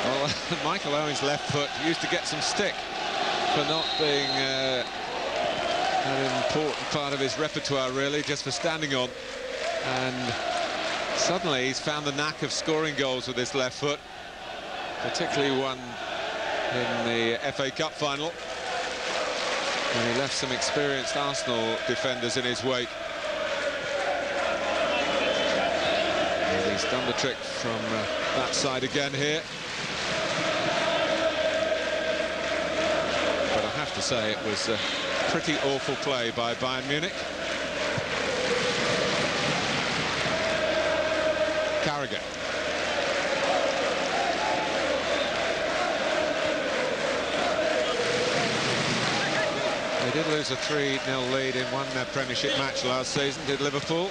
Speaker 4: Well, Michael Owen's left foot used to get some stick for not being an important part of his repertoire, really, just for standing on. And suddenly he's found the knack of scoring goals with his left foot, particularly one in the FA Cup final, and he left some experienced Arsenal defenders in his wake. And he's done the trick from that side again here. But I have to say it was a pretty awful play by Bayern Munich. Carragher. They did lose a 3-0 lead in one Premiership match last season, did Liverpool.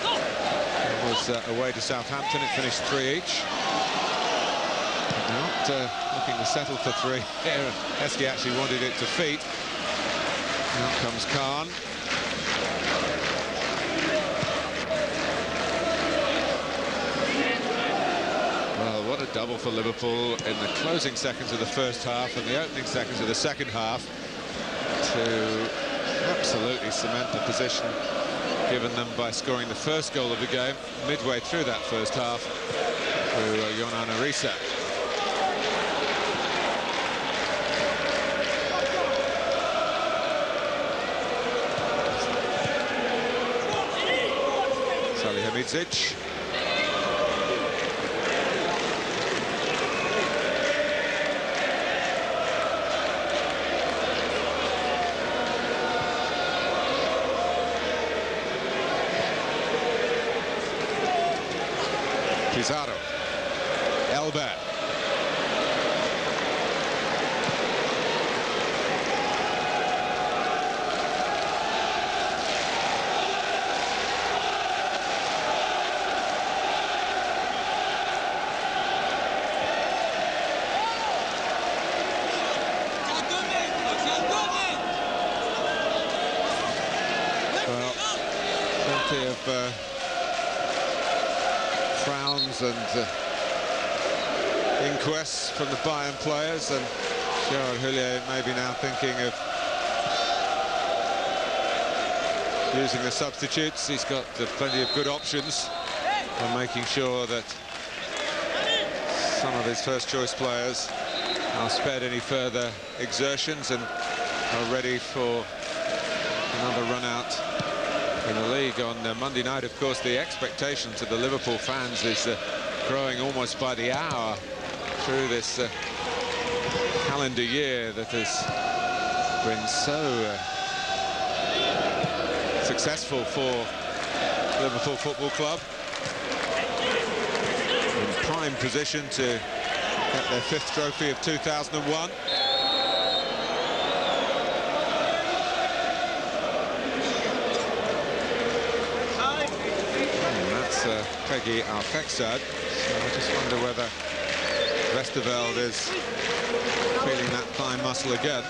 Speaker 4: It was away to Southampton, it finished 3 each. But not looking to settle for 3 here. Heskey actually wanted it to feet. Out comes Khan. Well, what a double for Liverpool in the closing seconds of the first half and the opening seconds of the second half, to absolutely cement the position given them by scoring the first goal of the game midway through that first half through Yonan Arisa. Salihamidzic. Pizarro, Elber. Well, plenty of frowns and inquests from the Bayern players, and Gerard Houllier may be now thinking of using the substitutes. He's got plenty of good options and making sure that some of his first choice players are spared any further exertions and are ready for another run out in the league on Monday night. Of course, the expectations of the Liverpool fans is growing almost by the hour through this calendar year that has been so successful for Liverpool Football Club. In prime position to get their 5th trophy of 2001. Peggy Alfexad. So I just wonder whether Westerveld is feeling that thigh muscle again.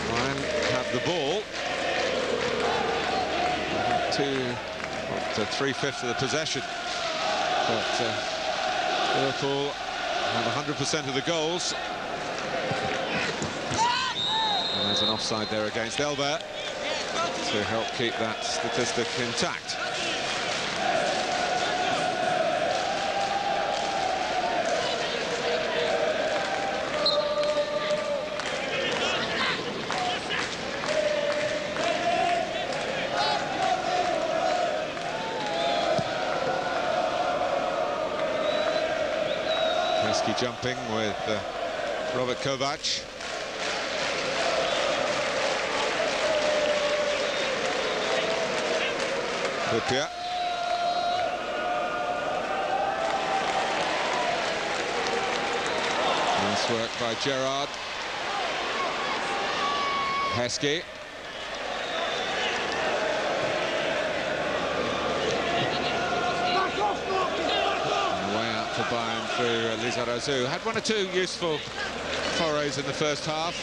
Speaker 4: Bayern have the ball. 3/5 of the possession. But Liverpool have 100% of the goals. And there's an offside there against Elbert to help keep that statistic intact. Heskey jumping with Robert Kovac. Hupia. Nice work by Gerrard. Heskey. For Bayern through Lizarazu. Had one or two useful forays in the first half.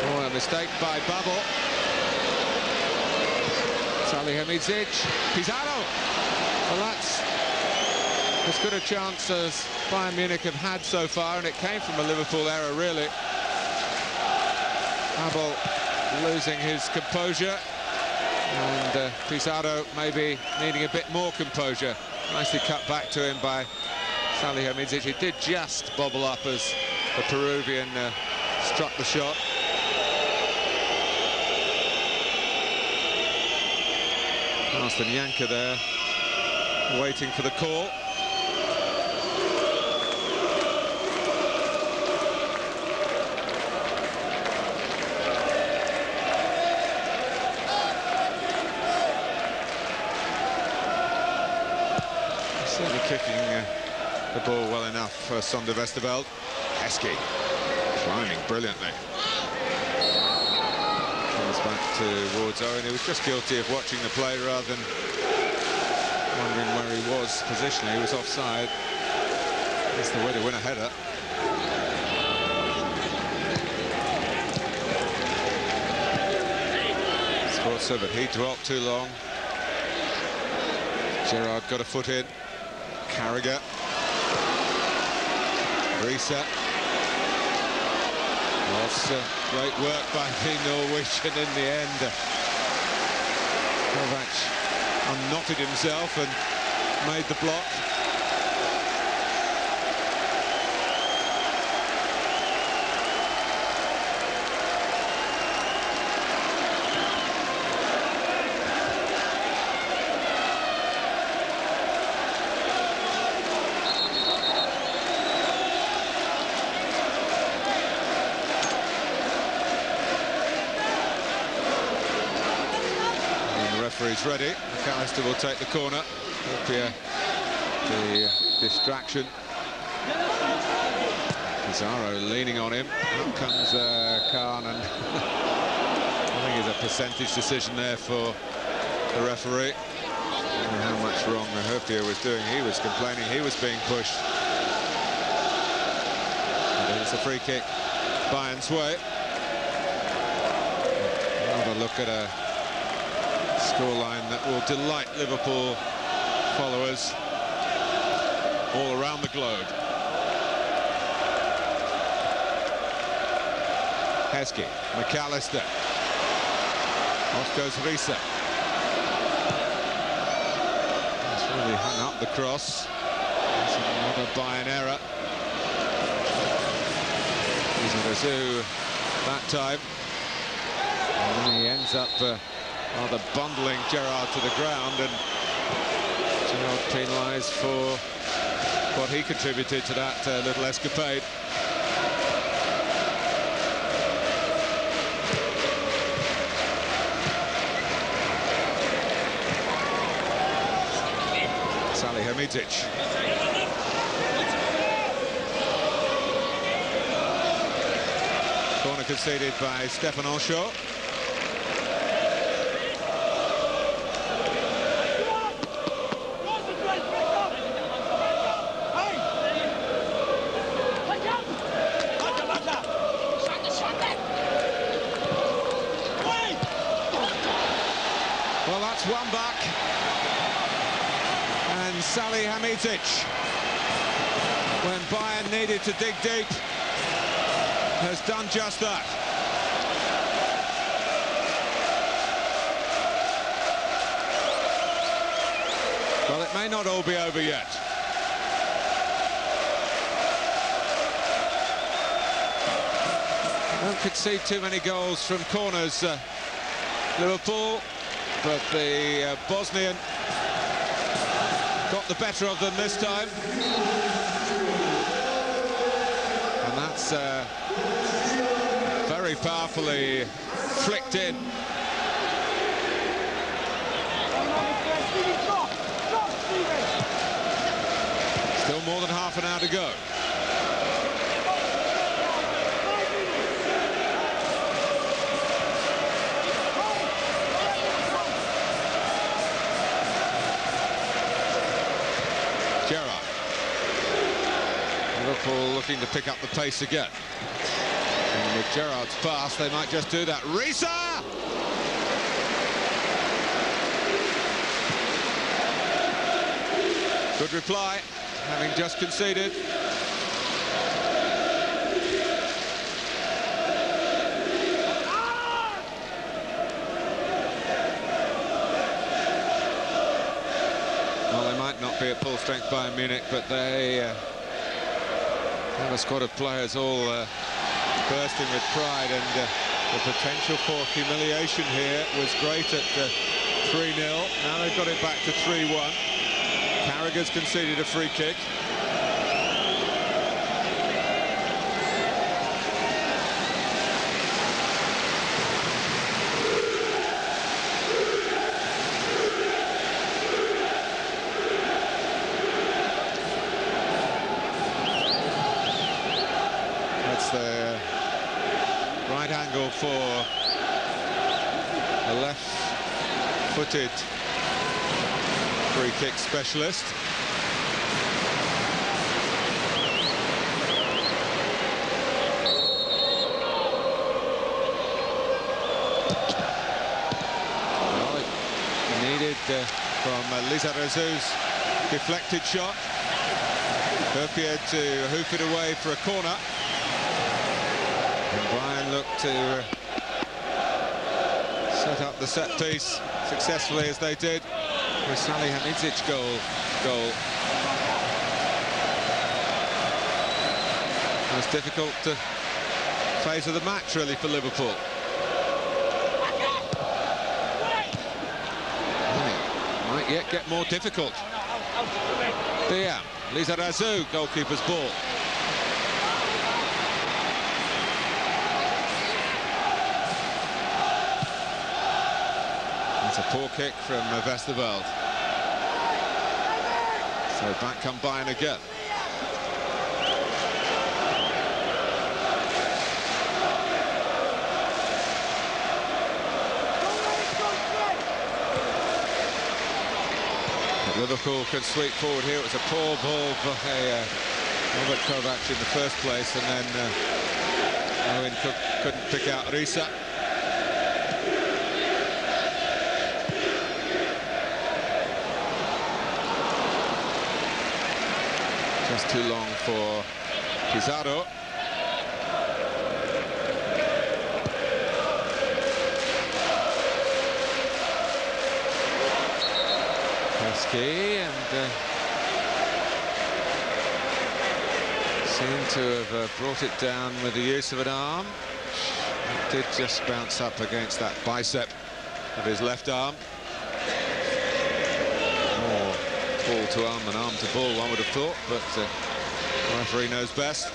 Speaker 4: Oh, a mistake by Babel. Salihamidzic. Pizarro. Well, that's as good a chance as Bayern Munich have had so far, and it came from a Liverpool error, really. Babel losing his composure, and Pizarro maybe needing a bit more composure. Nicely cut back to him by Salihamidzic. It did just bobble up as the Peruvian struck the shot. Carsten Janker there, waiting for the call. Certainly kicking the ball well enough for Sander Westerveld. Heskey climbing brilliantly. Comes back towards Owen. He was just guilty of watching the play rather than wondering where he was positionally. He was offside. That's the way to win a header. Sforza, but he dropped too long. Gerrard got a foot in. Carragher. Reset. Was great work by the Norwegian in the end. Kovac unknotted himself and made the block. Referee's ready. McAllister will take the corner. Hupia, the distraction. Pizarro leaning on him. Out comes Khan, and I think it's a percentage decision there for the referee. I don't know how much wrong Hupia was doing. He was complaining he was being pushed. And it's a free kick Bayern's way. Another look at a scoreline that will delight Liverpool followers all around the globe. Heskey, McAllister. Off goes Riese. He's really hung up the cross. That's another Bayern error. Lizarazu that time. And then he ends up rather bundling Gerrard to the ground, and Gerrard penalised for what he contributed to that little escapade. Salihamidzic. Corner conceded by Stefan Anshaw. That's one back. And Salihamidzic, when Bayern needed to dig deep, has done just that. Well, it may not all be over yet. Don't concede too many goals from corners, Liverpool, but the Bosnian got the better of them this time. And that's very powerfully flicked in. Still more than half an hour to go. Gerrard. Liverpool looking to pick up the pace again. And with Gerrard's pass, they might just do that. Risa! Good reply, having just conceded. Well, they might not be at full strength Bayern Munich, but they have a squad of players all bursting with pride, and the potential for humiliation here was great at 3-0. Now they've got it back to 3-1. Carragher's conceded a free kick. That's the right angle for a left-footed free kick specialist. Well, it needed from Lizarazu's deflected shot. Appeared to hoof it away for a corner. And Bayern looked to set up the set piece successfully as they did. The Salihamidzic goal. Most difficult phase of the match, really, for Liverpool. Might yet get more difficult. There, Lizarazu, goalkeeper's ball. It's a poor kick from Westerveld. So back come Bayern again. But Liverpool can sweep forward here. It was a poor ball by Robert Kovac in the first place, and then Owen couldn't pick out Risa. Just too long for Pizarro. Pesky, and seemed to have brought it down with the use of an arm. It did just bounce up against that bicep of his left arm. More ball to arm and arm to ball, one would have thought, but the referee knows best.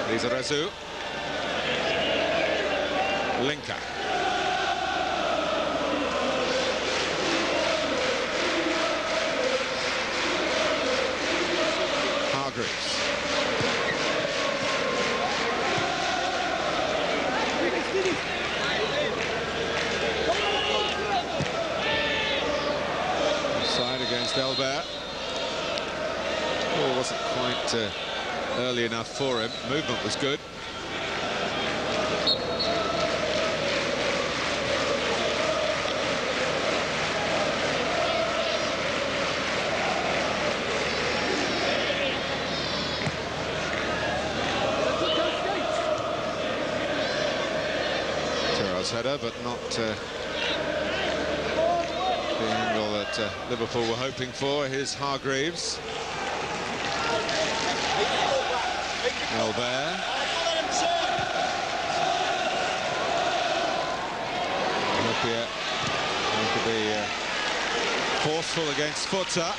Speaker 4: Lizarazu. Linka. Hargreaves. Offside against Elbert. Ball wasn't quite early enough for him. Movement was good. cross header, but not the angle that Liverpool were hoping for. Here's Hargreaves. Albert. Hopia going to be forceful against Futsa.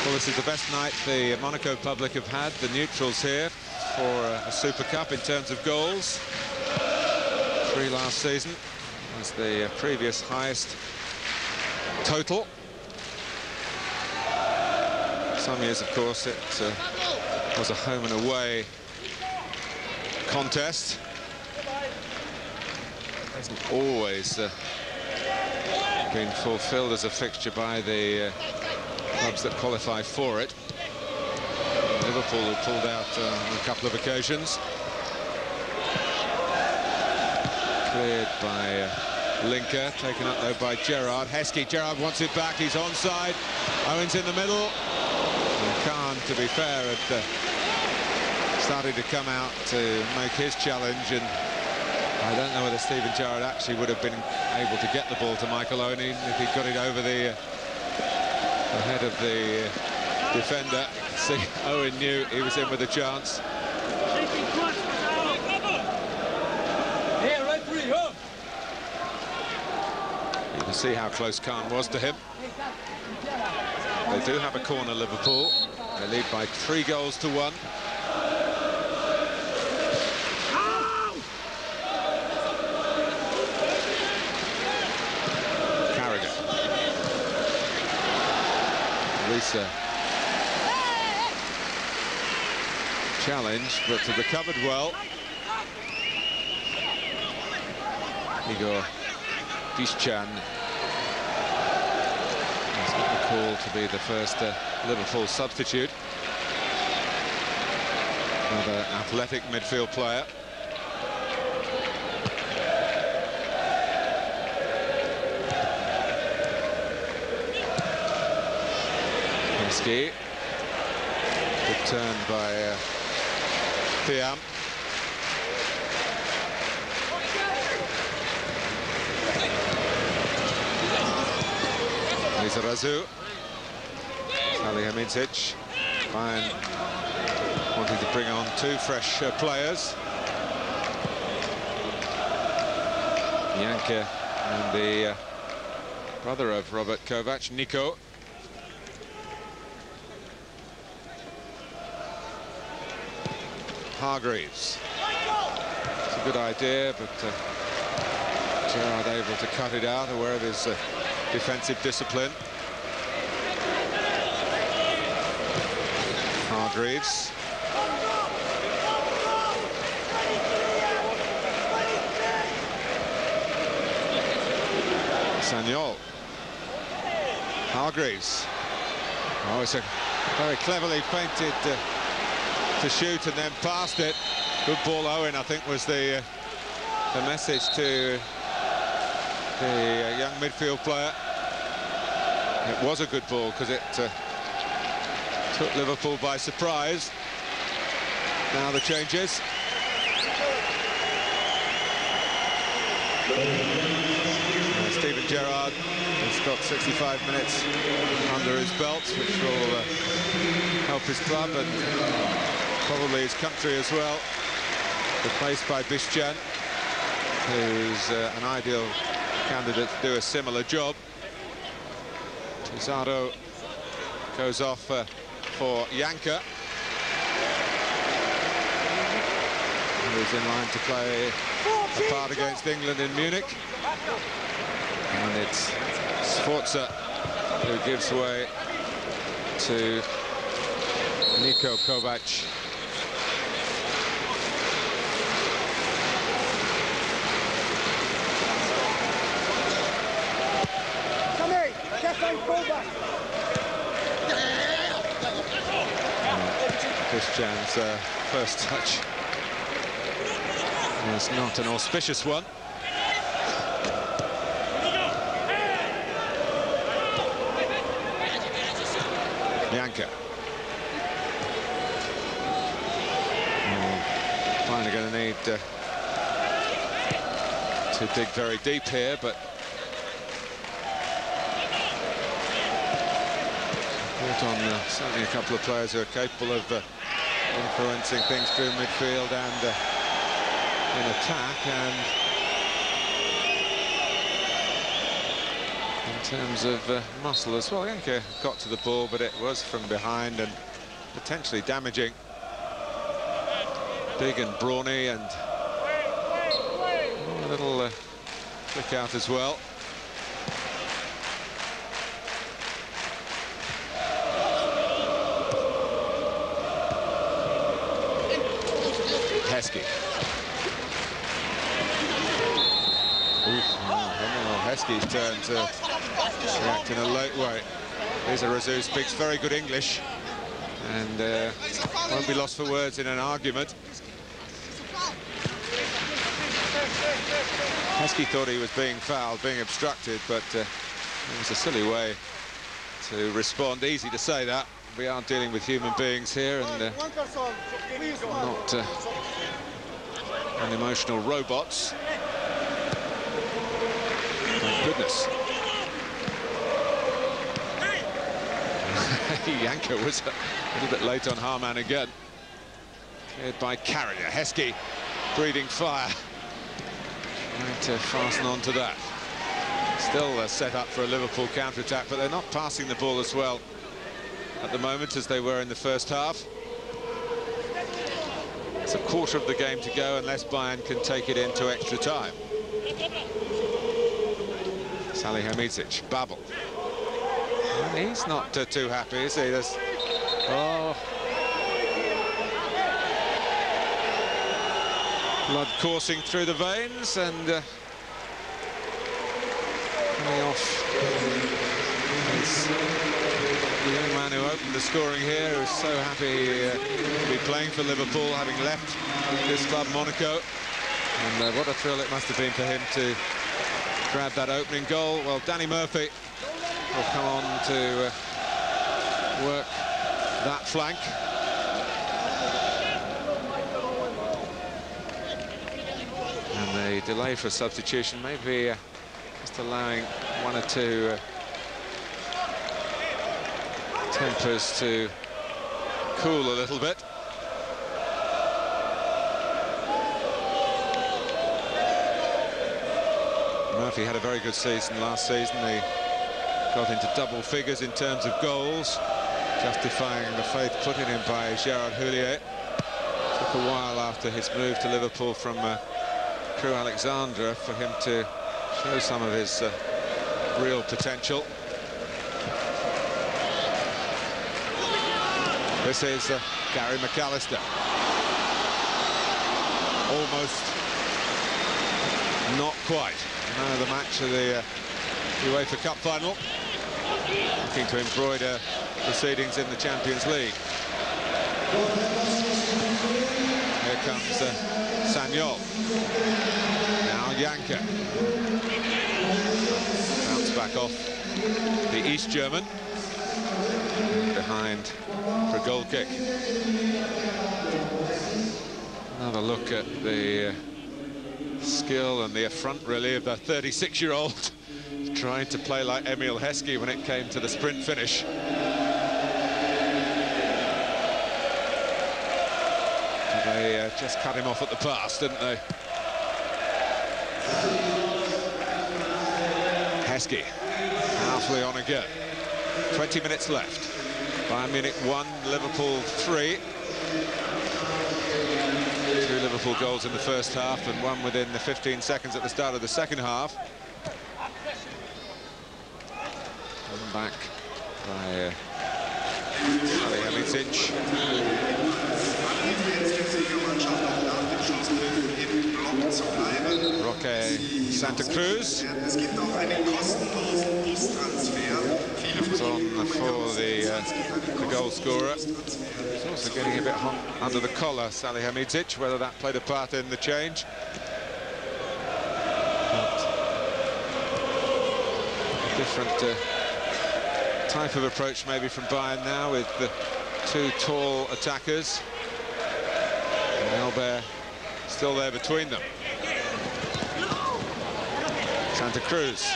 Speaker 4: Well, this is the best night the Monaco public have had, the neutrals here, for a Super Cup in terms of goals. 3 last season was the previous highest total. Some years, of course, it was a home and away contest. Hasn't always been fulfilled as a fixture by the clubs that qualify for it. Liverpool have pulled out on a couple of occasions. Cleared by Linker, taken up though by Gerrard. Heskey, Gerrard wants it back, he's onside. Owens in the middle. And Khan, to be fair, had started to come out to make his challenge, and I don't know whether Steven Gerrard actually would have been able to get the ball to Michael Owen if he'd got it over the head of the defender. See, Owen knew he was in with a chance. You can see how close Khan was to him. They do have a corner, Liverpool. They lead by 3 goals to 1. Carragher. Lisa. Challenge, but recovered well. Igor Bischan has got the call to be the first Liverpool substitute. Another athletic midfield player. Heskey. Good turn by Thiam. Lizarazu. Salihamidzic. Bayern wanting to bring on 2 fresh players. Janke and the brother of Robert Kovac, Nico. Hargreaves. It's a good idea, but Gerrard able to cut it out, aware of his defensive discipline. Hargreaves. Sagnol. Hargreaves. Oh, it's a very cleverly feinted to shoot and then passed it. Good ball, Owen, I think, was the message to the young midfield player. It was a good ball because it took Liverpool by surprise. Now the changes. Steven Gerrard has got 65 minutes under his belt, which will help his club and probably his country as well. Replaced by Bischan, who's an ideal candidate to do a similar job. Pizarro goes off for Janke, who's in line to play a part against England in Munich. And it's Sforza who gives way to Niko Kovac. Bischan's first touch was not an auspicious one. Janke. need to dig very deep here, but certainly a couple of players who are capable of influencing things through midfield and in attack, and in terms of muscle as well. Janka got to the ball, but it was from behind and potentially damaging. Big and brawny, and a little flick out as well. Heskey. Heskey's turn to react in a late way. Here's a Razoo, speaks very good English, and won't be lost for words in an argument. Heskey thought he was being fouled, being obstructed, but it was a silly way to respond. Easy to say that. We are dealing with human beings here, and not unemotional robots. Thank goodness. Janka was a little bit late on Harman again. Cleared by Carrier. Heskey breathing fire. Trying to fasten on to that. Still set up for a Liverpool counter-attack, but they're not passing the ball as well at the moment as they were in the first half. It's a quarter of the game to go unless Bayern can take it into extra time. Salihamidzic, Babel. And he's not too happy, is he? Blood coursing through the veins, and coming off. It's the young man who opened the scoring here, who's so happy to be playing for Liverpool, having left this club, Monaco. And what a thrill it must have been for him to grab that opening goal. Well, Danny Murphy will come on to work that flank. And the delay for substitution, maybe just allowing one or two tempers to cool a little bit. Murphy had a very good season last season. He got into double figures in terms of goals, justifying the faith put in him by Gerard Houllier. Took a while after his move to Liverpool from Crewe Alexandra for him to show some of his real potential. This is Gary McAllister. Almost not quite. Man of the match of the UEFA Cup final. Looking to embroider proceedings in the Champions League. Here comes Sagnol. Now Janka. Bounce back off the East German. Behind for a goal kick. Another look at the skill and the affront, really, of the 36-year-old trying to play like Emil Heskey when it came to the sprint finish. They just cut him off at the pass, didn't they? Heskey, powerfully on again. 20 minutes left. Bayern Munich 1, Liverpool 3. 2 Liverpool goals in the first half and 1 within the 15 seconds at the start of the second half. Come back by Salihamidzic. Roque Santa Cruz comes on for the goal scorer. He's also getting a bit hot under the collar, Salihamidzic, whether that played a part in the change. But a different type of approach maybe from Bayern now, with the 2 tall attackers. And Albert still there between them. Santa Cruz.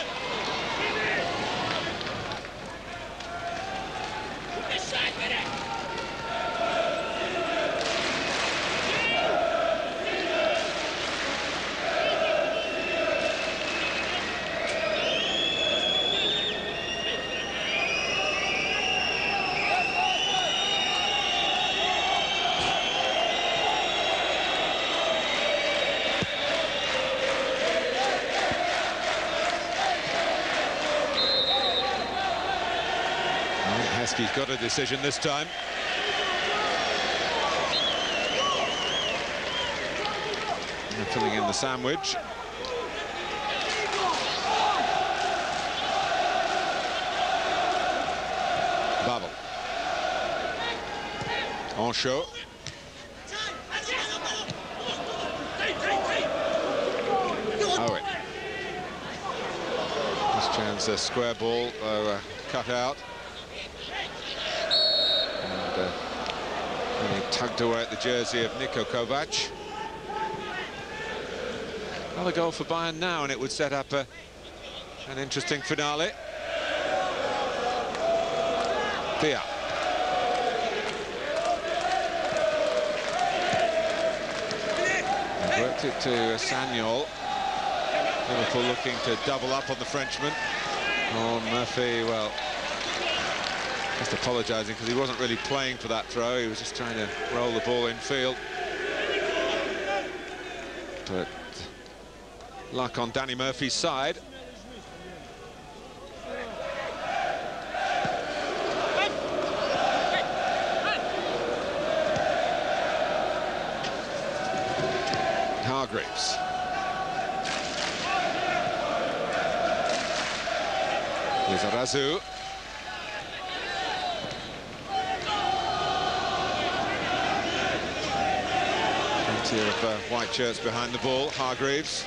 Speaker 4: He's got a decision this time. And filling in the sandwich. Babel. Ancho. Owen. This chance a square ball, cut out. And he tugged away at the jersey of Niko Kovac. Another goal for Bayern now, and it would set up an interesting finale. Thea. Worked it to Sanyol. Liverpool looking to double up on the Frenchman. Oh, Murphy, well, just apologising because he wasn't really playing for that throw. He was just trying to roll the ball in field. But luck on Danny Murphy's side. Hargreaves. Here's Arazu. Plenty of white shirts behind the ball. Hargreaves.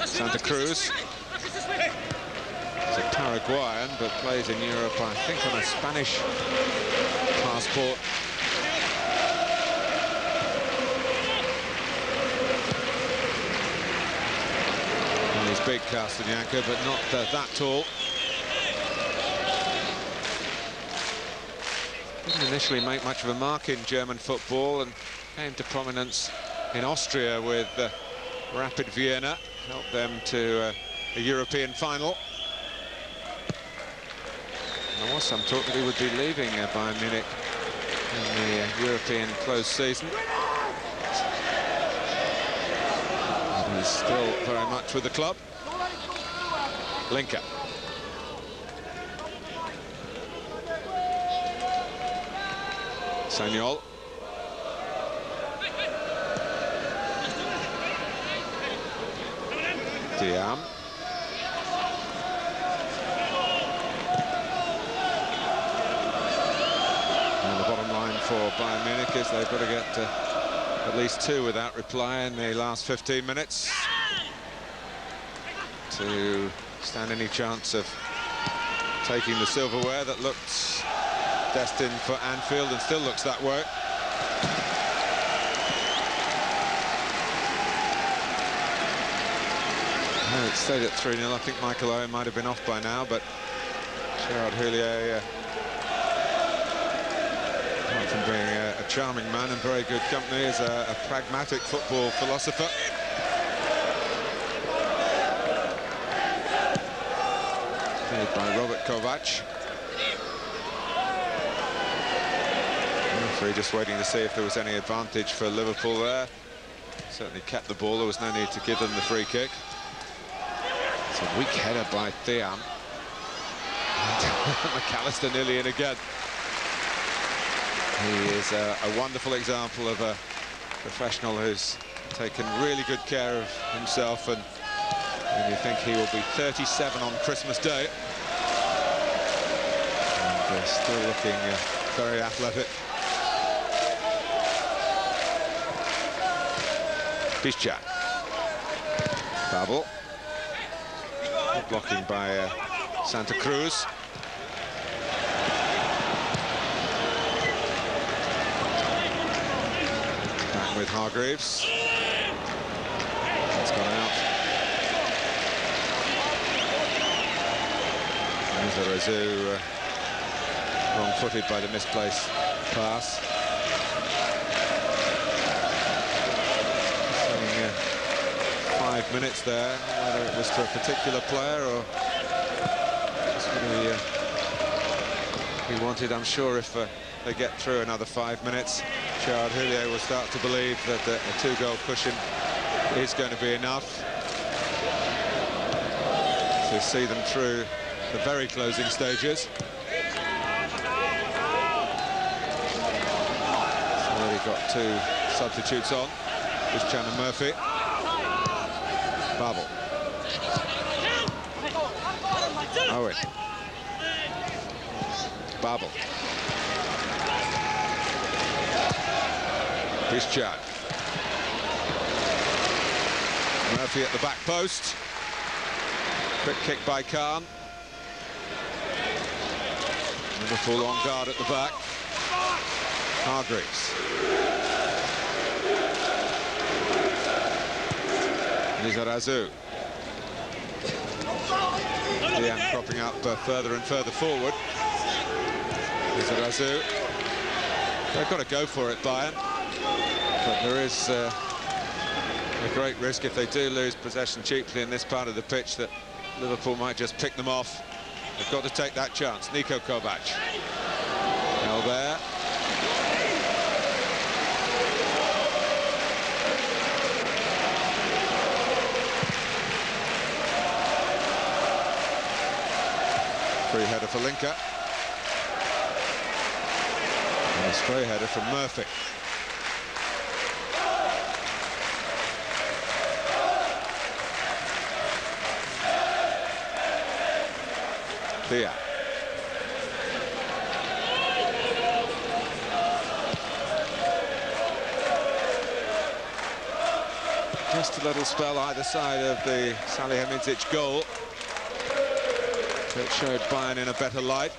Speaker 4: Santa Cruz. He's a Paraguayan, but plays in Europe, I think, on a Spanish passport. And he's big, Castellanca, but not that tall. Didn't initially make much of a mark in German football and came to prominence in Austria with Rapid Vienna, helped them to a European final. There was some talk that he would be leaving Bayern Munich in the European closed season. But he's still very much with the club. Linker. Sanyol. Diam. And the bottom line for Bayern Munich is they've got to get at least 2 without reply in the last 15 minutes to stand any chance of taking the silverware that looked destined for Anfield and still looks that way. Well, it stayed at 3-0. I think Michael Owen might have been off by now, but Gerard Houllier, apart from being a charming man and very good company, is a pragmatic football philosopher. Played by Robert Kovac. Referee just waiting to see if there was any advantage for Liverpool there. Certainly kept the ball. There was no need to give them the free kick. It's a weak header by Thiam. McAllister nearly in again. He is a wonderful example of a professional who's taken really good care of himself, and you think he will be 37 on Christmas Day. And still looking very athletic. Piszczak. Babel. Blocking by Santa Cruz. with Hargreaves. That's gone out. Razu wrong-footed by the misplaced pass. Saying 5 minutes there, whether it was to a particular player or just really he wanted. I'm sure if they get through another 5 minutes, Gerard Houllier will start to believe that a 2-goal cushion is going to be enough to see them through the very closing stages. Already got 2 substitutes on. Christian and Murphy. Babel. Owen. Babel. Christian. Murphy at the back post. Quick kick by Khan. Liverpool on guard at the back. Hargreaves. Lizarazu. Dian cropping up further and further forward. Lizarazu. They've got to go for it, Bayern. But there is a great risk if they do lose possession cheaply in this part of the pitch that Liverpool might just pick them off. They've got to take that chance. Niko Kovac. Albert. Free header for Linker. And a stray header from Murphy. Thea. Just a little spell either side of the Salihamidzic goal that showed Bayern in a better light.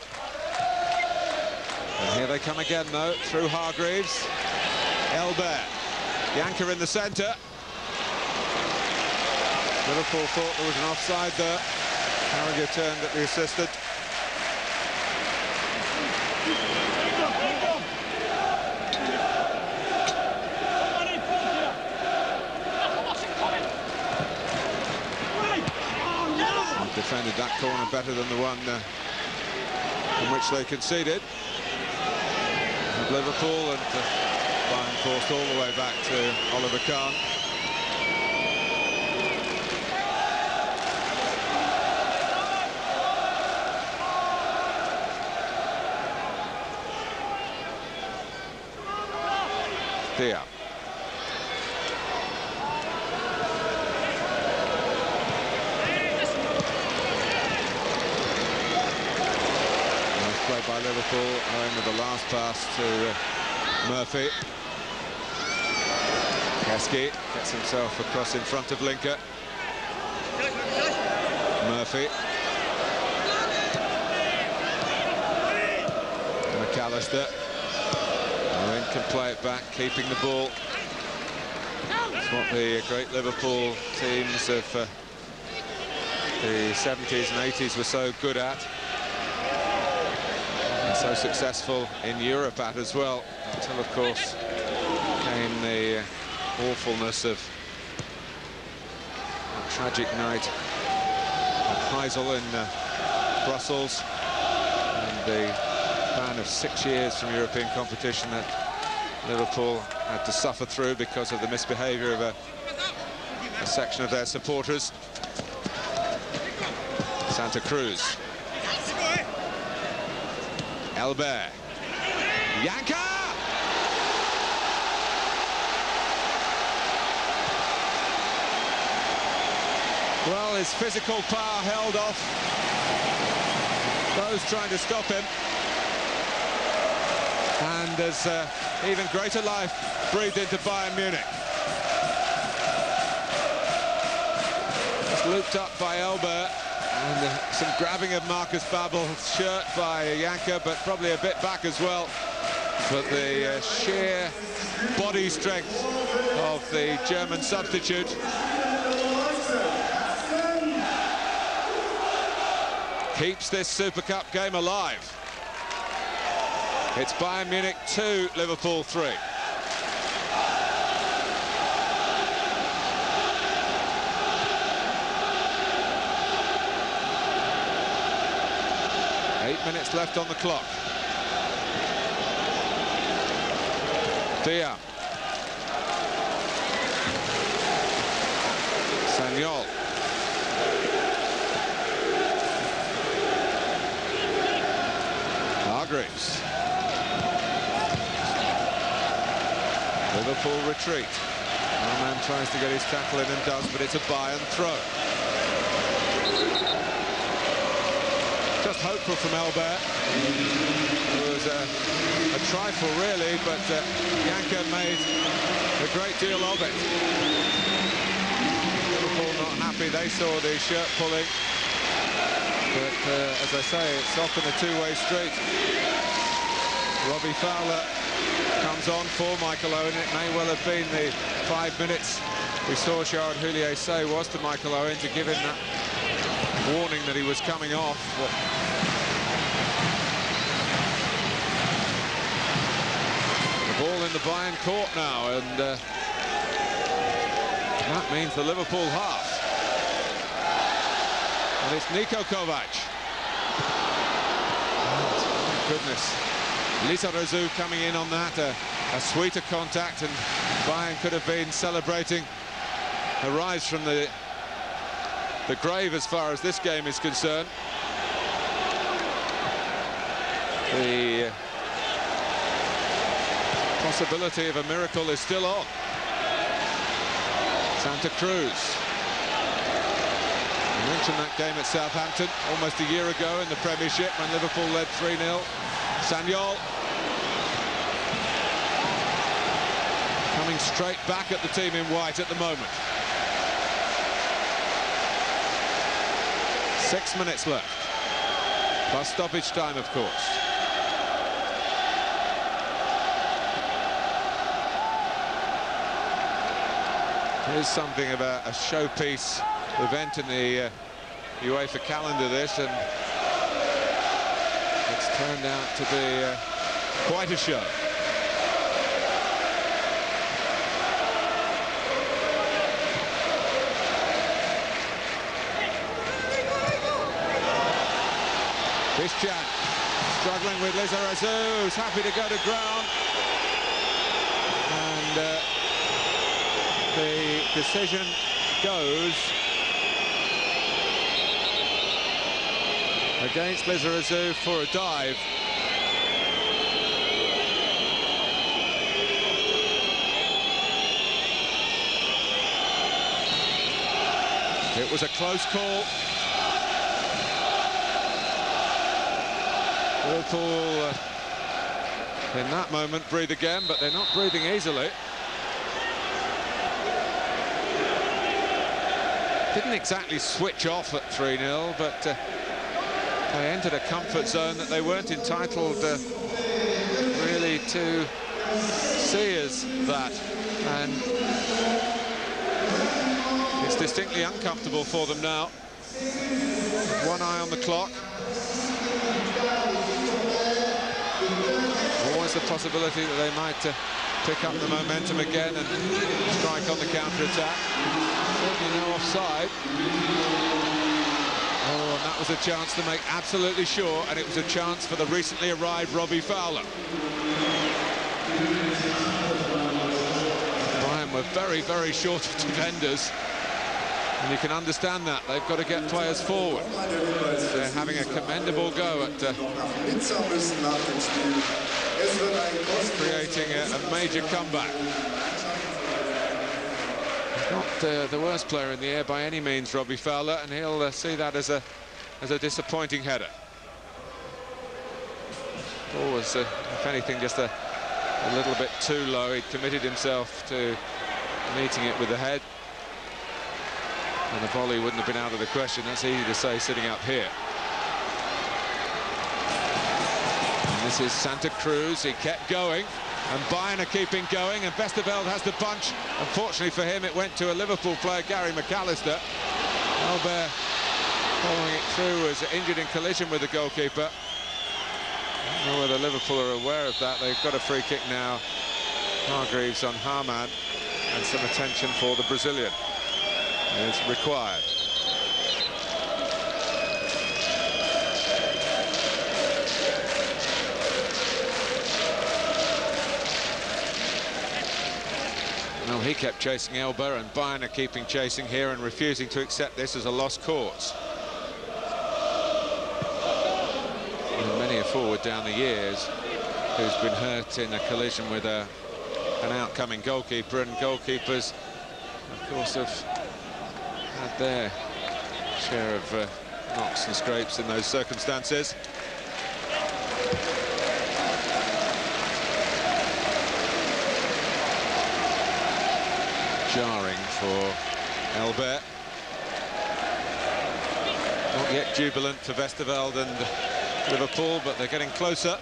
Speaker 4: And here they come again, though, through Hargreaves. Elbert. Janka in the centre. Liverpool thought there was an offside there. Carragher turned at the assistant. Defended that corner better than the one in which they conceded. And Liverpool, and Bayern forced all the way back to Oliver Kahn. Thea. Played by Liverpool, owing with the last pass to Murphy. Keski gets himself across in front of Linker. Murphy. McAllister. Owen can play it back, keeping the ball. That's what the great Liverpool teams of the 70s and 80s were so good at. So successful in Europe at as well, until of course came the awfulness of a tragic night at Heysel in Brussels, and the ban of 6 years from European competition that Liverpool had to suffer through because of the misbehaviour of a section of their supporters. Santa Cruz. Elbert. Janka! Well, his physical power held off those trying to stop him. And there's even greater life breathed into Bayern Munich. Just looped up by Elbert. And some grabbing of Marcus Babel's shirt by Janka, but probably a bit back as well. but the sheer body strength of the German substitute keeps this Super Cup game alive. It's Bayern Munich 2, Liverpool 3. Minutes left on the clock. Dia. Sagnol. Hargreaves. Liverpool retreat. Our man tries to get his tackle in and does, but it's a Bayern throw. Just hopeful from Elbert. It was a trifle, really, but Janka made a great deal of it. Liverpool not happy. They saw the shirt pulling. But, as I say, it's often a two-way street. Robbie Fowler comes on for Michael Owen. It may well have been the 5 minutes we saw Sharon Houllier say was to Michael Owen to give him that warning that he was coming off. But the ball in the Bayern court now, and that means the Liverpool half. And it's Niko Kovac. Oh, goodness. Lizarazu coming in on that, a sweeter contact, and Bayern could have been celebrating a rise from the grave as far as this game is concerned. The possibility of a miracle is still on. Santa Cruz. I mentioned that game at Southampton almost a year ago in the Premiership when Liverpool led 3-0. Sagnol coming straight back at the team in white at the moment. 6 minutes left, plus stoppage time, of course. Here's something of a showpiece event in the UEFA calendar, this, and it's turned out to be quite a show. Christian struggling with Lizarazu, who's happy to go to ground. And the decision goes against Lizarazu for a dive. It was a close call. Liverpool, in that moment, breathe again, but they're not breathing easily. Didn't exactly switch off at 3-0, but they entered a comfort zone that they weren't entitled really to see as that. And it's distinctly uncomfortable for them now. With one eye on the clock. Always the possibility that they might pick up the momentum again and strike on the counter-attack. Certainly no offside. Oh, and that was a chance to make absolutely sure, and it was a chance for the recently arrived Robbie Fowler. Bayern were very, very short of defenders. And you can understand that. They've got to get players forward. They're having a commendable go at creating a major comeback. He's not the worst player in the air by any means, Robbie Fowler, and he'll see that as a disappointing header. Ball was, if anything, just a little bit too low. He'd committed himself to meeting it with the head. And the volley wouldn't have been out of the question. That's easy to say sitting up here. And this is Santa Cruz. He kept going, and Bayern are keeping going, and Westerveld has the punch. Unfortunately for him, it went to a Liverpool player, Gary McAllister. Albert, following it through, was injured in collision with the goalkeeper. I don't know whether Liverpool are aware of that. They've got a free kick now. Hargreaves on Harman, and some attention for the Brazilian is required. Well, he kept chasing Elba, and Bayern are keeping chasing here and refusing to accept this as a lost cause. And many a forward down the years who's been hurt in a collision with an outcoming goalkeeper, and goalkeepers, of course, have had their share of knocks and scrapes in those circumstances. Jarring for Elbert. Not yet jubilant for Westerveld and Liverpool, but they're getting closer.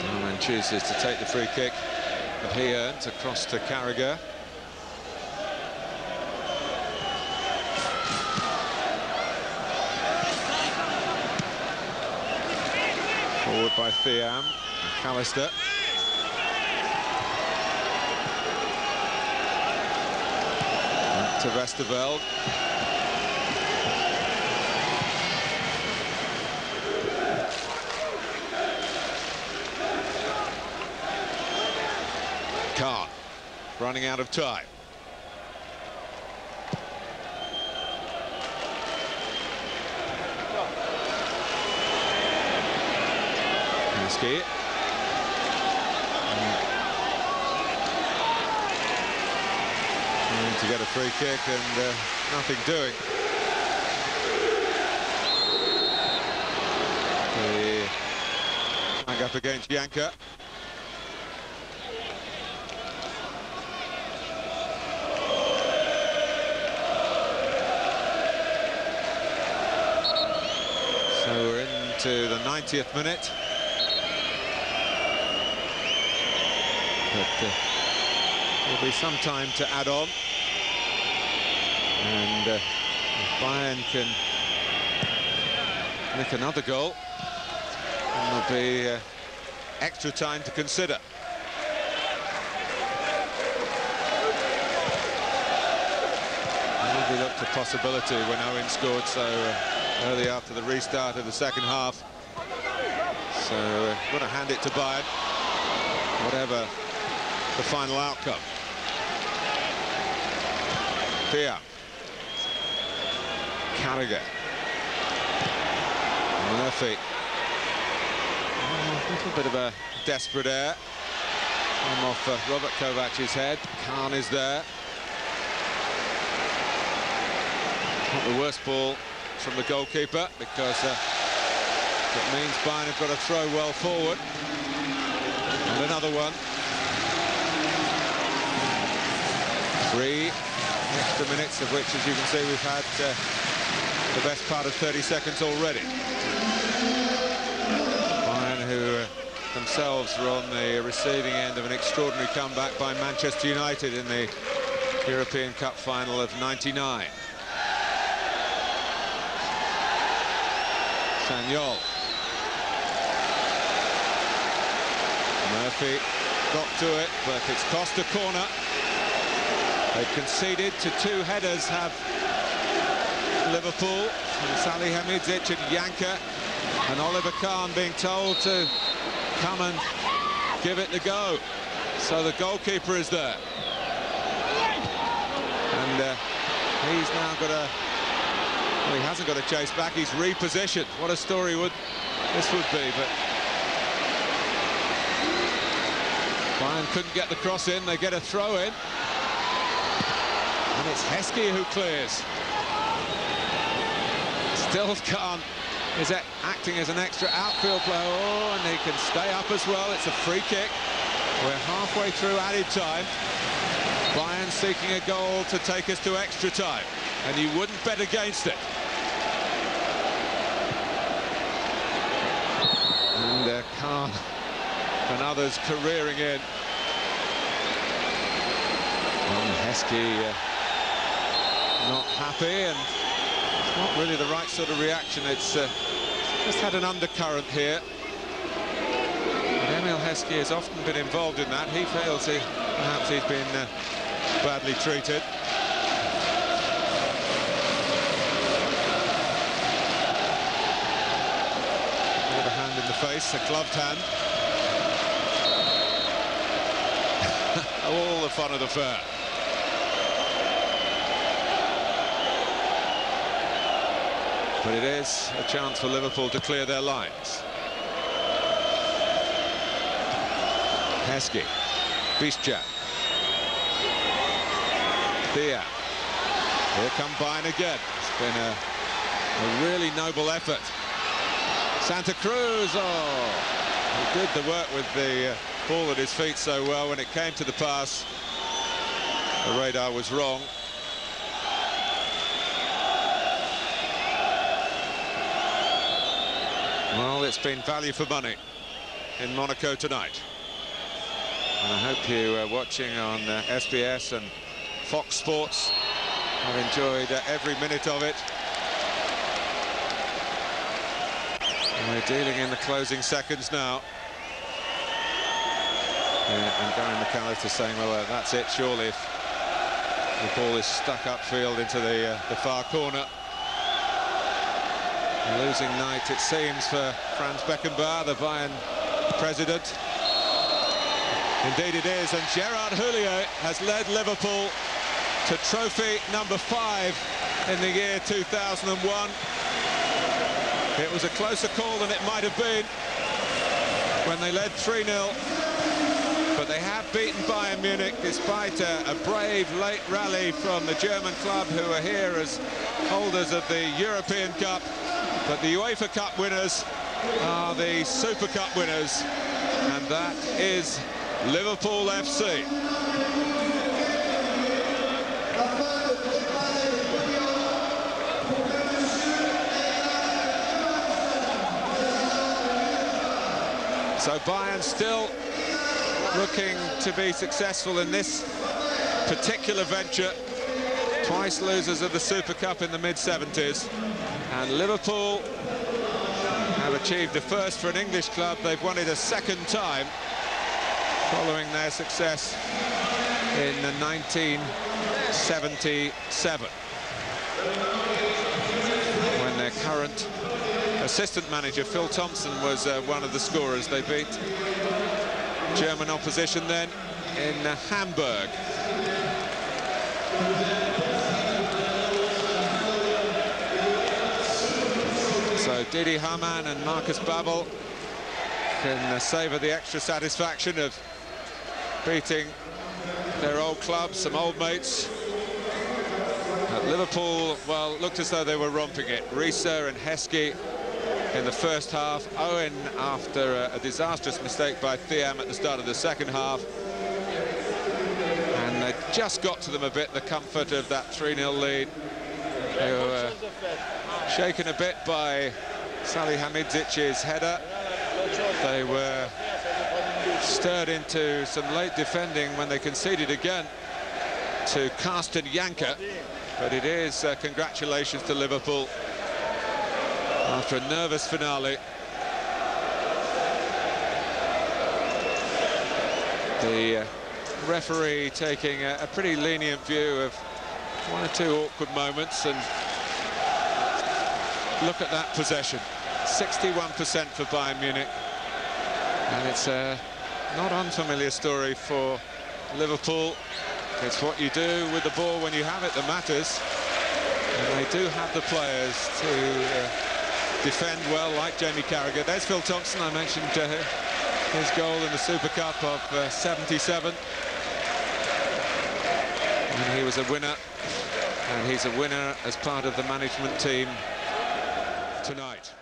Speaker 4: Norman chooses to take the free kick that he earned across to Carragher. Forward by Thiam, McAllister. Back to Westerveld. Kahn, running out of time. Trying to get a free kick, and nothing doing. The flag up against Janka. So we're into the 90th minute. But there'll be some time to add on, and if Bayern can nick another goal, then there'll be extra time to consider. Maybe looked a possibility when Owen scored so early after the restart of the second half. So got to hand it to Bayern, whatever the final outcome. Thiam. Carragher. Murphy. A little bit of a desperate air. I'm off Robert Kovac's head. Kahn is there. Not the worst ball from the goalkeeper, because it means Bayern have got to throw well forward. And another one. 3 extra minutes, of which, as you can see, we've had the best part of 30 seconds already. Bayern, who themselves were on the receiving end of an extraordinary comeback by Manchester United in the European Cup final of '99. Sagnol. Murphy got to it, but it's cost a corner. They've conceded to 2 headers, have Liverpool, from Salihamidzic and Janka, and Oliver Kahn being told to come and give it the go. So the goalkeeper is there. And he's now got a... Well, he hasn't got a chase back, he's repositioned. What a story this would be, but... Bayern couldn't get the cross in, they get a throw in. And it's Heskey who clears. Still Kahn is acting as an extra outfield player. Oh, and he can stay up as well. It's a free kick. We're halfway through added time. Bayern seeking a goal to take us to extra time, and you wouldn't bet against it. And Kahn and others careering in. And Heskey not happy, and it's not really the right sort of reaction. It's just had an undercurrent here. But Emil Heskey has often been involved in that. He feels perhaps he's been badly treated. With a hand in the face, a gloved hand. All the fun of the fair. But it is a chance for Liverpool to clear their lines. Heskey, Biszczak, Thea. Here come Bayern again. It's been a really noble effort. Santa Cruz, oh, he did the work with the ball at his feet so well. When it came to the pass, the radar was wrong. Well, it's been value for money in Monaco tonight. And I hope you watching on SBS and Fox Sports have enjoyed every minute of it. And we're dealing in the closing seconds now. And Gary McAllister saying, well, that's it, surely, if the ball is stuck upfield into the far corner. A losing night, it seems, for Franz Beckenbauer, the Bayern president. Indeed it is, and Gerard Houllier has led Liverpool to trophy number 5 in the year 2001. It was a closer call than it might have been when they led 3-0. But they have beaten Bayern Munich despite a brave late rally from the German club, who are here as holders of the European Cup. But the UEFA Cup winners are the Super Cup winners, and that is Liverpool FC. So Bayern still looking to be successful in this particular venture. Twice losers of the Super Cup in the mid-70s. And Liverpool have achieved a first for an English club. They've won it a second time, following their success in 1977, when their current assistant manager, Phil Thompson, was one of the scorers. They beat German opposition then in Hamburg. So Didi Hamann and Marcus Babbel can savour the extra satisfaction of beating their old club, some old mates. Liverpool, well, looked as though they were romping it. Risa and Heskey in the first half. Owen after a disastrous mistake by Thiam at the start of the second half. And they just got to them a bit, the comfort of that 3-0 lead. They were shaken a bit by Salihamidzic's header. They were stirred into some late defending when they conceded again to Carsten Janker. But it is congratulations to Liverpool after a nervous finale. The referee taking a pretty lenient view of one or two awkward moments, and look at that possession. 61% for Bayern Munich, and it's a not unfamiliar story for Liverpool. It's what you do with the ball when you have it that matters, and they do have the players to defend well, like Jamie Carragher. There's Phil Thompson. I mentioned his goal in the Super Cup of 77, and he was a winner, and he's a winner as part of the management team tonight.